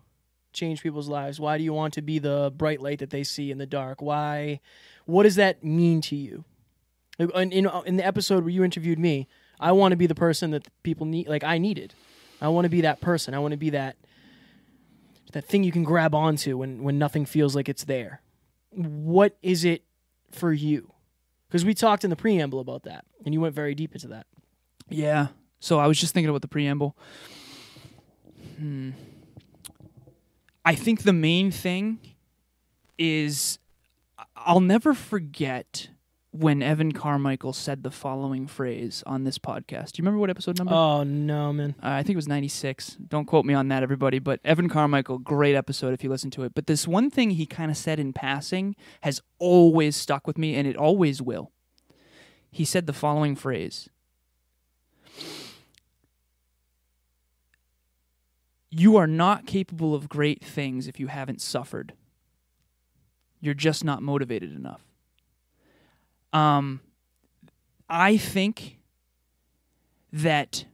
change people's lives? Why do you want to be the bright light that they see in the dark? Why? What does that mean to you? Like, in the episode where you interviewed me, I want to be the person that people need. Like, I needed. I want to be that person. I want to be that thing you can grab onto when nothing feels like it's there. What is it for you? Because we talked in the preamble about that, and you went very deep into that. Yeah. So I was just thinking about the preamble. I think the main thing is I'll never forget when Evan Carmichael said the following phrase on this podcast. Do you remember what episode number? Oh, no, man. I think it was 96. Don't quote me on that, everybody. But Evan Carmichael, great episode if you listen to it. But this one thing he kind of said in passing has always stuck with me, and it always will. He said the following phrase. You are not capable of great things if you haven't suffered. You're just not motivated enough. I think that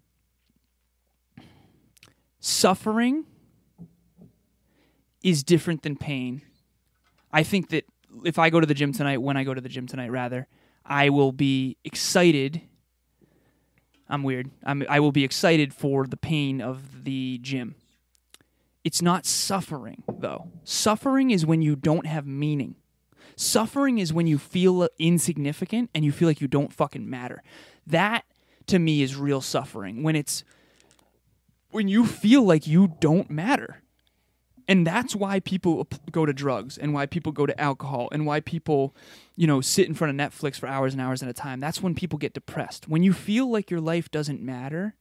suffering is different than pain. I think that if I go to the gym tonight, I will be excited. I'm weird. I will be excited for the pain of the gym. It's not suffering, though. Suffering is when you don't have meaning. Suffering is when you feel insignificant and you feel like you don't fucking matter. That, to me, is real suffering. When you feel like you don't matter. And that's why people go to drugs and why people go to alcohol and why people, sit in front of Netflix for hours and hours at a time. That's when people get depressed. When you feel like your life doesn't matter,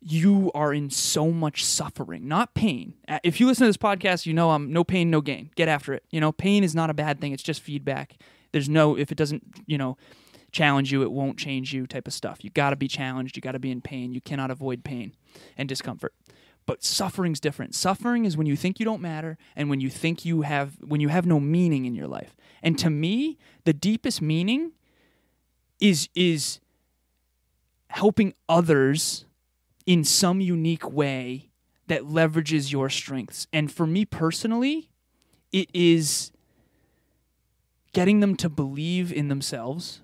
you are in so much suffering, not pain. If you listen to this podcast, I'm no pain, no gain. Get after it. Pain is not a bad thing. It's just feedback. If it doesn't, challenge you, it won't change you type of stuff. You got to be challenged. You got to be in pain. You cannot avoid pain and discomfort. But suffering's different. Suffering is when you think you don't matter and when you think when you have no meaning in your life. And to me, the deepest meaning is helping others in some unique way that leverages your strengths. And for me personally, it is getting them to believe in themselves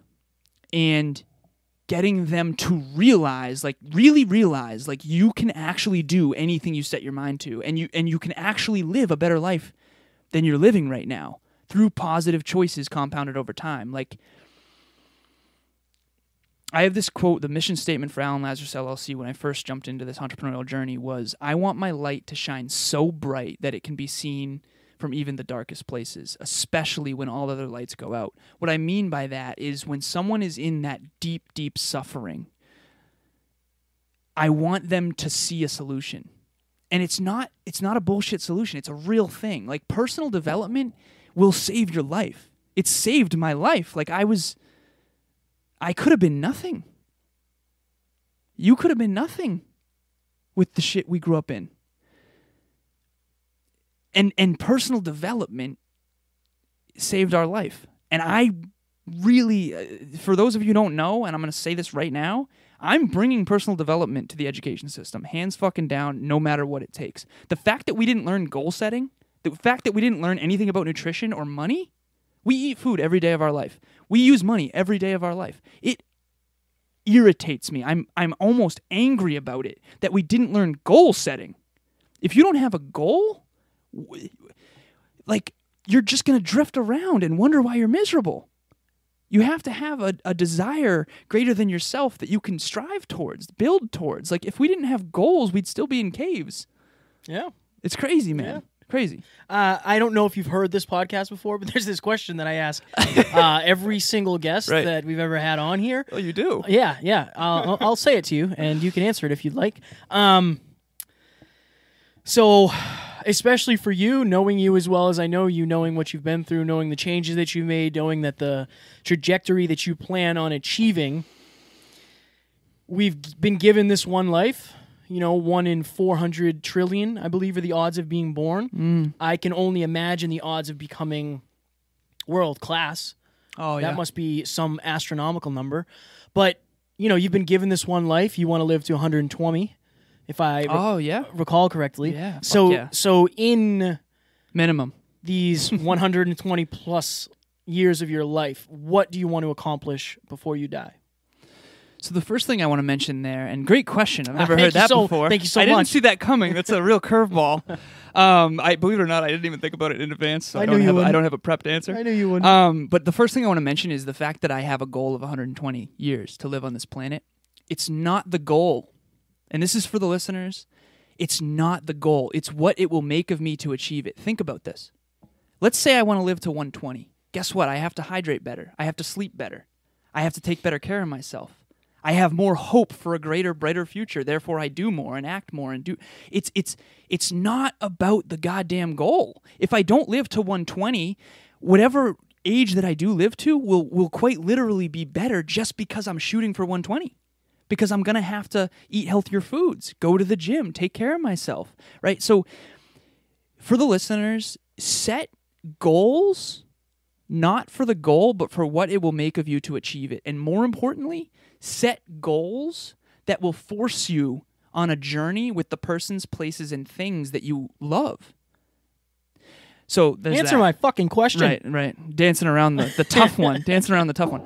and getting them to really realize, you can actually do anything you set your mind to, and you can actually live a better life than you're living right now through positive choices compounded over time. I have this quote, the mission statement for Alan Lazaros LLC when I first jumped into this entrepreneurial journey was, I want my light to shine so bright that it can be seen from even the darkest places, especially when all other lights go out. What I mean by that is when someone is in that deep, deep suffering, I want them to see a solution. And it's not a bullshit solution. It's a real thing. Personal development will save your life. It saved my life. I could have been nothing. You could have been nothing with the shit we grew up in. And personal development saved our life. And really, for those of you who don't know, and I'm going to say this right now, I'm bringing personal development to the education system, hands fucking down, no matter what it takes. The fact that we didn't learn goal setting, the fact that we didn't learn anything about nutrition or money, we eat food every day of our life. We use money every day of our life. It irritates me. I'm almost angry about it that we didn't learn goal setting. If you don't have a goal, like, you're just going to drift around and wonder why you're miserable. You have to have a desire greater than yourself that you can strive towards, build towards. Like, if we didn't have goals, we'd still be in caves. Yeah. It's crazy, man. Yeah. Crazy. I don't know if you've heard this podcast before, but there's this question that I ask every single guest that we've ever had on here. Oh, you do? Yeah. I'll say it to you, and you can answer it if you'd like. So, especially for you, knowing you as well as I know you, knowing what you've been through, knowing the changes that you made, knowing that the trajectory that you plan on achieving, we've been given this one life. 1 in 400 trillion, I believe, are the odds of being born. I can only imagine the odds of becoming world class. Oh, yeah. That must be some astronomical number. But, you've been given this one life. You want to live to 120, if I recall correctly. Yeah. So in minimum these 120 plus years of your life, what do you want to accomplish before you die? So the first thing I want to mention there, and great question, I've never heard that before. Thank you so much. I didn't see that coming. That's a real curveball. I believe it or not, I didn't even think about it in advance. So I don't have a prepped answer. I knew you wouldn't. But the first thing I want to mention is the fact that I have a goal of 120 years to live on this planet. It's not the goal, and this is for the listeners. It's not the goal. It's what it will make of me to achieve it. Think about this. Let's say I want to live to 120. Guess what? I have to hydrate better. I have to sleep better. I have to take better care of myself. I have more hope for a greater, brighter future. Therefore, I do more and act more and do. It's not about the goddamn goal. If I don't live to 120, whatever age that I do live to will quite literally be better just because I'm shooting for 120. Because I'm gonna have to eat healthier foods, go to the gym, take care of myself, right? So, for the listeners, set goals, not for the goal, but for what it will make of you to achieve it, and more importantly, set goals that will force you on a journey with the persons, places, and things that you love. So answer my fucking question. Right. Dancing around the tough one. Dancing around the tough one.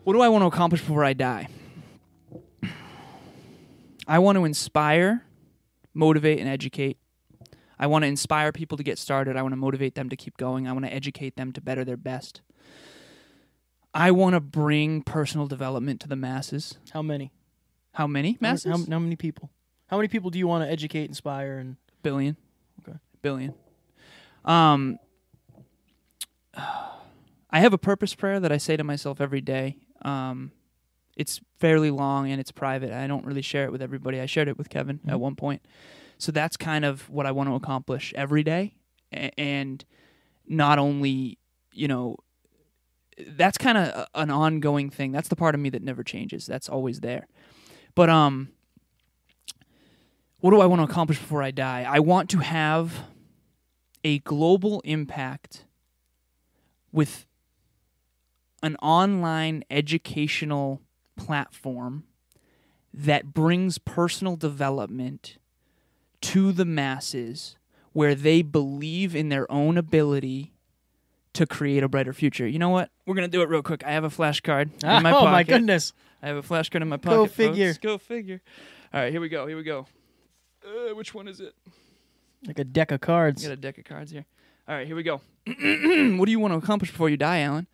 What do I want to accomplish before I die? I want to inspire, motivate, and educate. I want to inspire people to get started. I want to motivate them to keep going. I want to educate them to better their best. I want to bring personal development to the masses. How many? How many masses? How many people? How many people do you want to educate, inspire, and... Billion. Okay. Billion. I have a purpose prayer that I say to myself every day. It's fairly long and it's private. I don't really share it with everybody. I shared it with Kevin at one point. So that's kind of what I want to accomplish every day. And not only, that's kind of an ongoing thing. That's the part of me that never changes. That's always there. But what do I want to accomplish before I die? I want to have a global impact with an online educational platform that brings personal development to the masses where they believe in their own ability to create a brighter future. You know what? We're going to do it real quick. I have a flashcard in my pocket. Oh, my goodness. I have a flashcard in my pocket. Go figure. Folks. Go figure. All right, here we go. Which one is it? Like a deck of cards. I got a deck of cards here. All right, here we go. What do you want to accomplish before you die, Alan?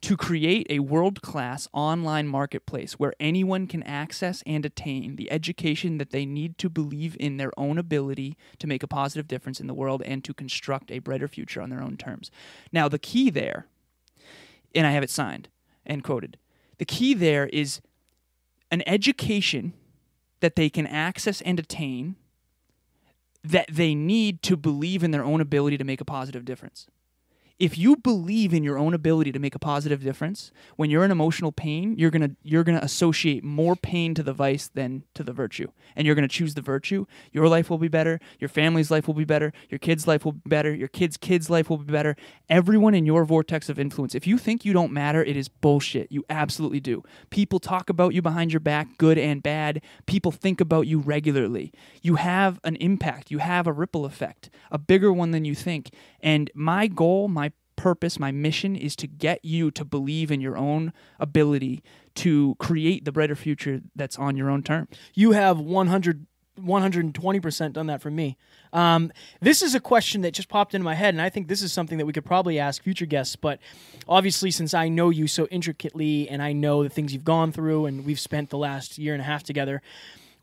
To create a world-class online marketplace where anyone can access and attain the education that they need to believe in their own ability to make a positive difference in the world and to construct a brighter future on their own terms. Now, the key there, and I have it signed and quoted, the key there is an education that they can access and attain that they need to believe in their own ability to make a positive difference. if you believe in your own ability to make a positive difference, when you're in emotional pain, you're gonna associate more pain to the vice than to the virtue, and you're gonna choose the virtue. Your life will be better. Your family's life will be better. Your kids' life will be better. Your kids' life will be better. Everyone in your vortex of influence. If you think you don't matter, it is bullshit. You absolutely do. People talk about you behind your back, good and bad. People think about you regularly. You have an impact. You have a ripple effect, a bigger one than you think. And my goal, my purpose, my mission is to get you to believe in your own ability to create the brighter future that's on your own terms. You have 120% done that for me. This is a question that just popped into my head, and I think this is something that we could probably ask future guests, but obviously since I know you so intricately and I know the things you've gone through and we've spent the last year and a half together,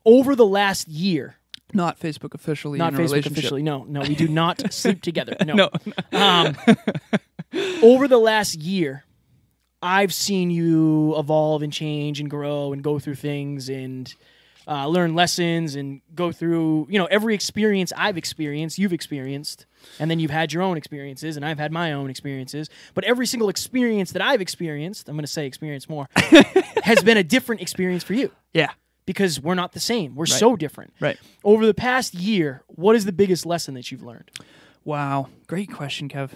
over the last year... Not Facebook officially. Not in a Facebook relationship. officially. No, we do not sleep together. No. No. Over the last year, I've seen you evolve and change and grow and go through things and learn lessons and go through, every experience I've experienced, you've experienced, and then you've had your own experiences and I've had my own experiences. But every single experience that I've experienced, I'm going to say experience more, has been a different experience for you. Yeah. Because we're not the same. We're so different. Right. Over the past year, what is the biggest lesson that you've learned? Wow. Great question, Kev.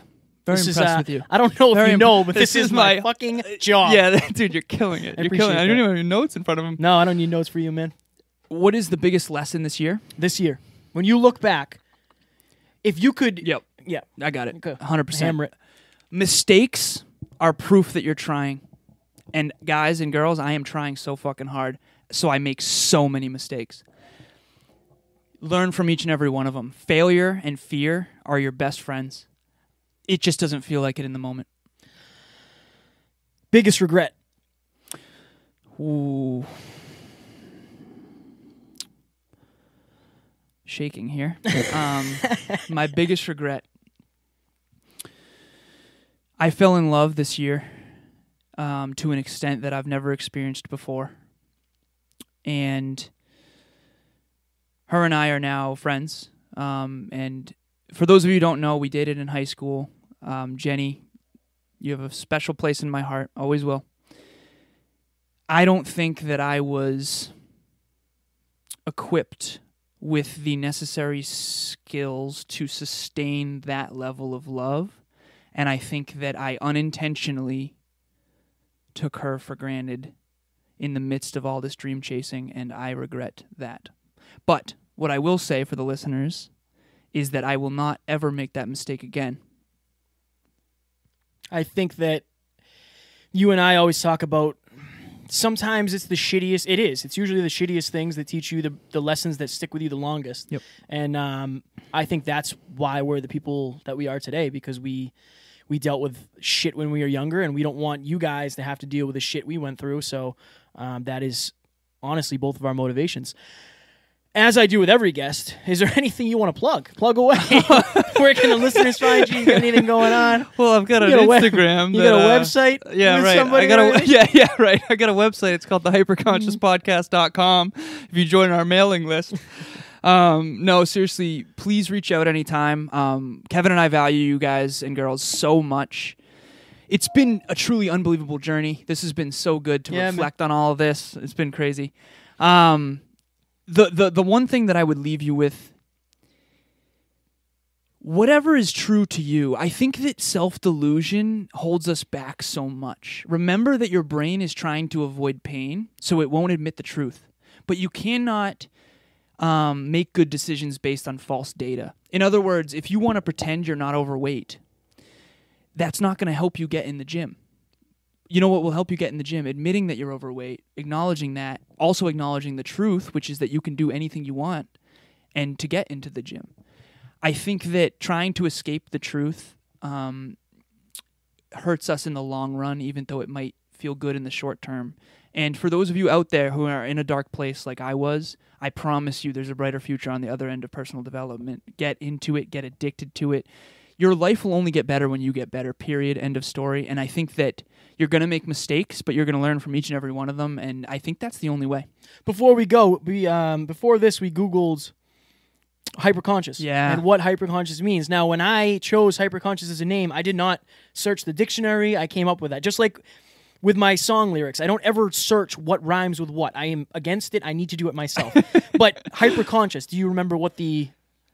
Very impressed with you. I don't know if you know, but this is my fucking job. Yeah, dude, you're killing it. You're killing it. I don't even have your notes in front of him. No, I don't need notes for you, man. What is the biggest lesson this year? This year. When you look back, if you could... Yep. Yeah. I got it. Okay. 100%. Hammer it. Mistakes are proof that you're trying. And guys and girls, I am trying so fucking hard. So I make so many mistakes. Learn from each and every one of them. Failure and fear are your best friends. It just doesn't feel like it in the moment. Biggest regret? Ooh. Shaking here. My biggest regret. I fell in love this year to an extent that I've never experienced before. And her and I are now friends. And for those of you who don't know, we dated in high school. Jenny, you have a special place in my heart. Always will. I don't think that I was equipped with the necessary skills to sustain that level of love. And I think that I unintentionally took her for granted in the midst of all this dream chasing, and I regret that. But what I will say for the listeners is that I will not ever make that mistake again. I think that you and I always talk about sometimes it's the shittiest. It is. It's usually the shittiest things that teach you the lessons that stick with you the longest. Yep. And I think that's why we're the people that we are today, because we dealt with shit when we were younger, and we don't want you guys to have to deal with the shit we went through. So that is honestly both of our motivations. As I do with every guest, is there anything you want to plug? Plug away. Where can the listeners find you? You got anything going on? Well, I've got an Instagram. You got a website? Yeah, right. Somebody right. I got a website. It's called thehyperconsciouspodcast.com. If you join our mailing list. No, seriously, please reach out anytime. Kevin and I value you guys and girls so much. It's been a truly unbelievable journey. This has been so good to reflect on all of this. It's been crazy. The one thing that I would leave you with, whatever is true to you, I think that self-delusion holds us back so much. Remember that your brain is trying to avoid pain, so it won't admit the truth. But you cannot make good decisions based on false data. In other words, if you want to pretend you're not overweight, that's not going to help you get in the gym. You know what will help you get in the gym? Admitting that you're overweight, acknowledging that, also acknowledging the truth, which is that you can do anything you want and to get into the gym. I think that trying to escape the truth hurts us in the long run, even though it might feel good in the short term. And for those of you out there who are in a dark place like I was, I promise you there's a brighter future on the other end of personal development. Get into it, get addicted to it. Your life will only get better when you get better, period, end of story. And I think that you're going to make mistakes, but you're going to learn from each and every one of them, and I think that's the only way. Before we go, before this, we Googled hyperconscious. Yeah. And what hyperconscious means. Now, when I chose hyperconscious as a name, I did not search the dictionary. I came up with that. Just like with my song lyrics, I don't ever search what rhymes with what. I am against it. I need to do it myself. But hyperconscious, do you remember what the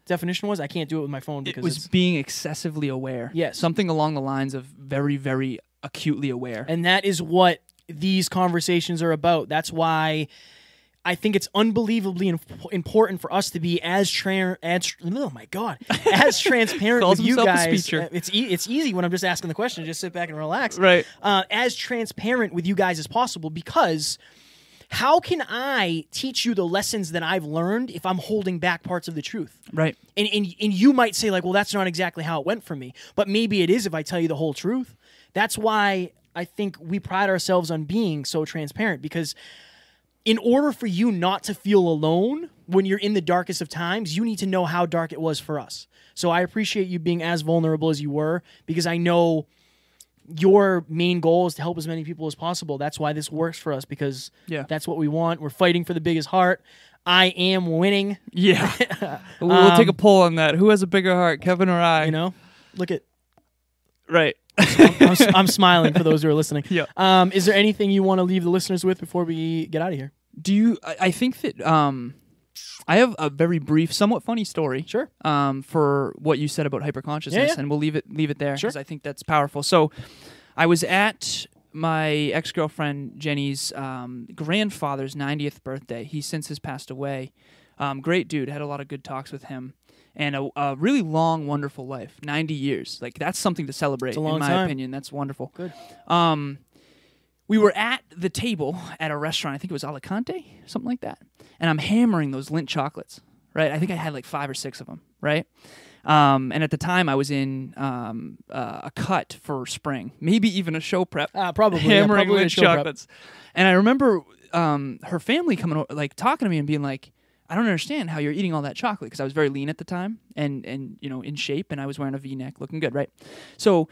definition was? I can't do it with my phone because it was being excessively aware. Yes. Something along the lines of very, very acutely aware. And that is what these conversations are about. That's why I think it's unbelievably important for us to be as transparent Calls with you himself a guys. speecher. It's easy when I'm just asking the question. Just sit back and relax. Right. As transparent with you guys as possible, because how can I teach you the lessons that I've learned if I'm holding back parts of the truth? Right. And you might say, like, well, that's not exactly how it went for me. But maybe it is if I tell you the whole truth. That's why I think we pride ourselves on being so transparent, because in order for you not to feel alone when you're in the darkest of times, you need to know how dark it was for us. So I appreciate you being as vulnerable as you were, because I know your main goal is to help as many people as possible. That's why this works for us, because that's what we want. We're fighting for the biggest heart. I am winning. Yeah. We'll take a poll on that. Who has a bigger heart, Kevin or I? You know, look at... Right. I'm smiling for those who are listening. Yeah. Is there anything you want to leave the listeners with before we get out of here? I think that I have a very brief, somewhat funny story. Sure. For what you said about hyperconsciousness, and we'll leave it there because I think that's powerful. So, I was at my ex-girlfriend Jenny's grandfather's 90th birthday. He since has passed away. Great dude. Had a lot of good talks with him. And a really long, wonderful life. 90 years. Like, that's something to celebrate, it's a long in my time. opinion. That's wonderful. Good. We were at the table at a restaurant. I think it was Alicante, something like that. And I'm hammering those Lindt chocolates, right? I think I had like 5 or 6 of them, right? And at the time, I was in a cut for spring, maybe even a show prep. Probably. Hammering probably Lindt chocolates. And I remember her family coming over, like talking to me and being like, I don't understand how you're eating all that chocolate, because I was very lean at the time and you know, in shape, and I was wearing a V-neck, looking good, right? So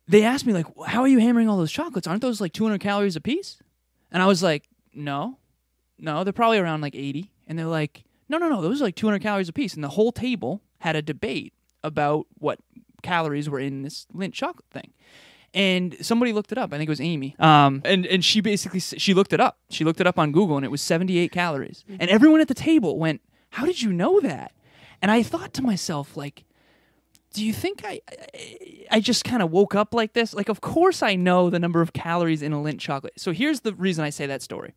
they asked me, like, how are you hammering all those chocolates? Aren't those like 200 calories a piece? And I was like, no, they're probably around like 80. And they're like, no, those are like 200 calories a piece. And the whole table had a debate about what calories were in this Lindt chocolate thing. And somebody looked it up. I think it was Amy. And she basically, she looked it up. She looked it up on Google, and it was 78 calories. And everyone at the table went, how did you know that? And I thought to myself, like, do you think I just kind of woke up like this? Like, of course I know the number of calories in a Lindt chocolate. So here's the reason I say that story.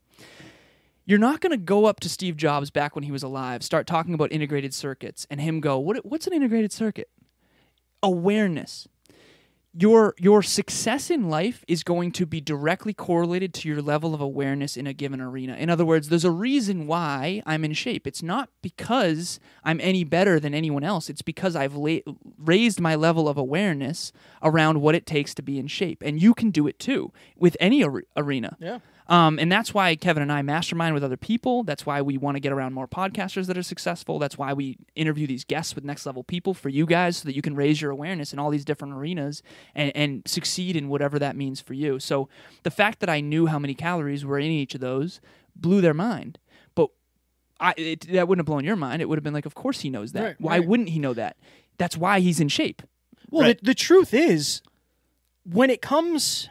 You're not going to go up to Steve Jobs back when he was alive, start talking about integrated circuits, and him go, what's an integrated circuit? Awareness. Your success in life is going to be directly correlated to your level of awareness in a given arena. In other words, there's a reason why I'm in shape. It's not because I'm any better than anyone else. It's because I've raised my level of awareness around what it takes to be in shape. And you can do it too with any arena. Yeah. And that's why Kevin and I mastermind with other people. That's why we want to get around more podcasters that are successful. That's why we interview these guests with next level people for you guys, so that you can raise your awareness in all these different arenas and succeed in whatever that means for you. So the fact that I knew how many calories were in each of those blew their mind. But that wouldn't have blown your mind. It would have been like, of course he knows that. Right, why wouldn't he know that? That's why he's in shape. Well, right. the truth is, when it comes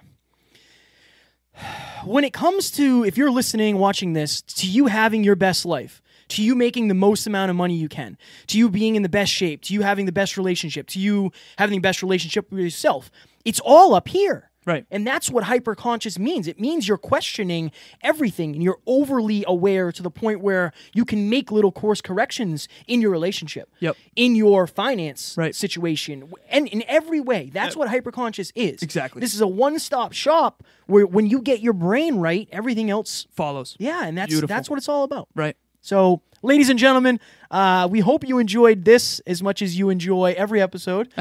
to, if you're listening, watching this, to you having your best life, to you making the most amount of money you can, to you being in the best shape, to you having the best relationship, to you having the best relationship with yourself, it's all up here. Right. And that's what hyperconscious means. It means you're questioning everything, and you're overly aware to the point where you can make little course corrections in your relationship, in your finance situation, and in every way. That's what hyperconscious is. Exactly. This is a one-stop shop where when you get your brain right, everything else follows. Yeah, and that's what it's all about. Right. So, ladies and gentlemen, we hope you enjoyed this as much as you enjoy every episode.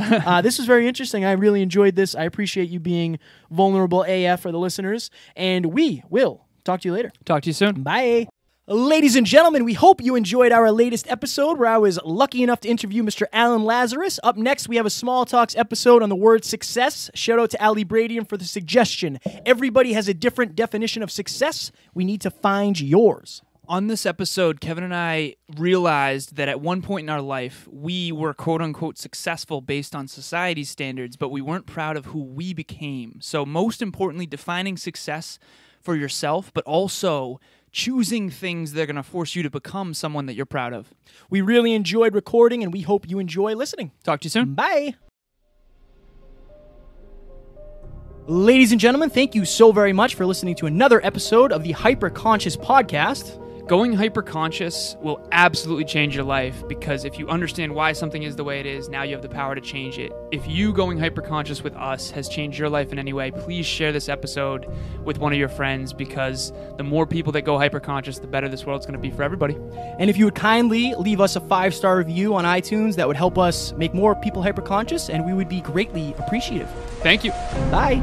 This was very interesting. I really enjoyed this. I appreciate you being vulnerable AF for the listeners. And we will talk to you later. Talk to you soon. Bye. Ladies and gentlemen, we hope you enjoyed our latest episode where I was lucky enough to interview Mr. Alan Lazaros. Up next, we have a Small Talks episode on the word success. Shout out to Ali Bradian for the suggestion. Everybody has a different definition of success. We need to find yours. On this episode, Kevin and I realized that at one point in our life, we were quote-unquote successful based on society's standards, but we weren't proud of who we became. So most importantly, defining success for yourself, but also choosing things that are going to force you to become someone that you're proud of. We really enjoyed recording, and we hope you enjoy listening. Talk to you soon. Bye. Ladies and gentlemen, thank you so very much for listening to another episode of the Hyper Conscious Podcast. Going hyper-conscious will absolutely change your life, because if you understand why something is the way it is, now you have the power to change it. If you going hyper-conscious with us has changed your life in any way, please share this episode with one of your friends, because the more people that go hyper-conscious, the better this world's going to be for everybody. And if you would kindly leave us a 5-star review on iTunes, that would help us make more people hyper-conscious, and we would be greatly appreciative. Thank you. Bye.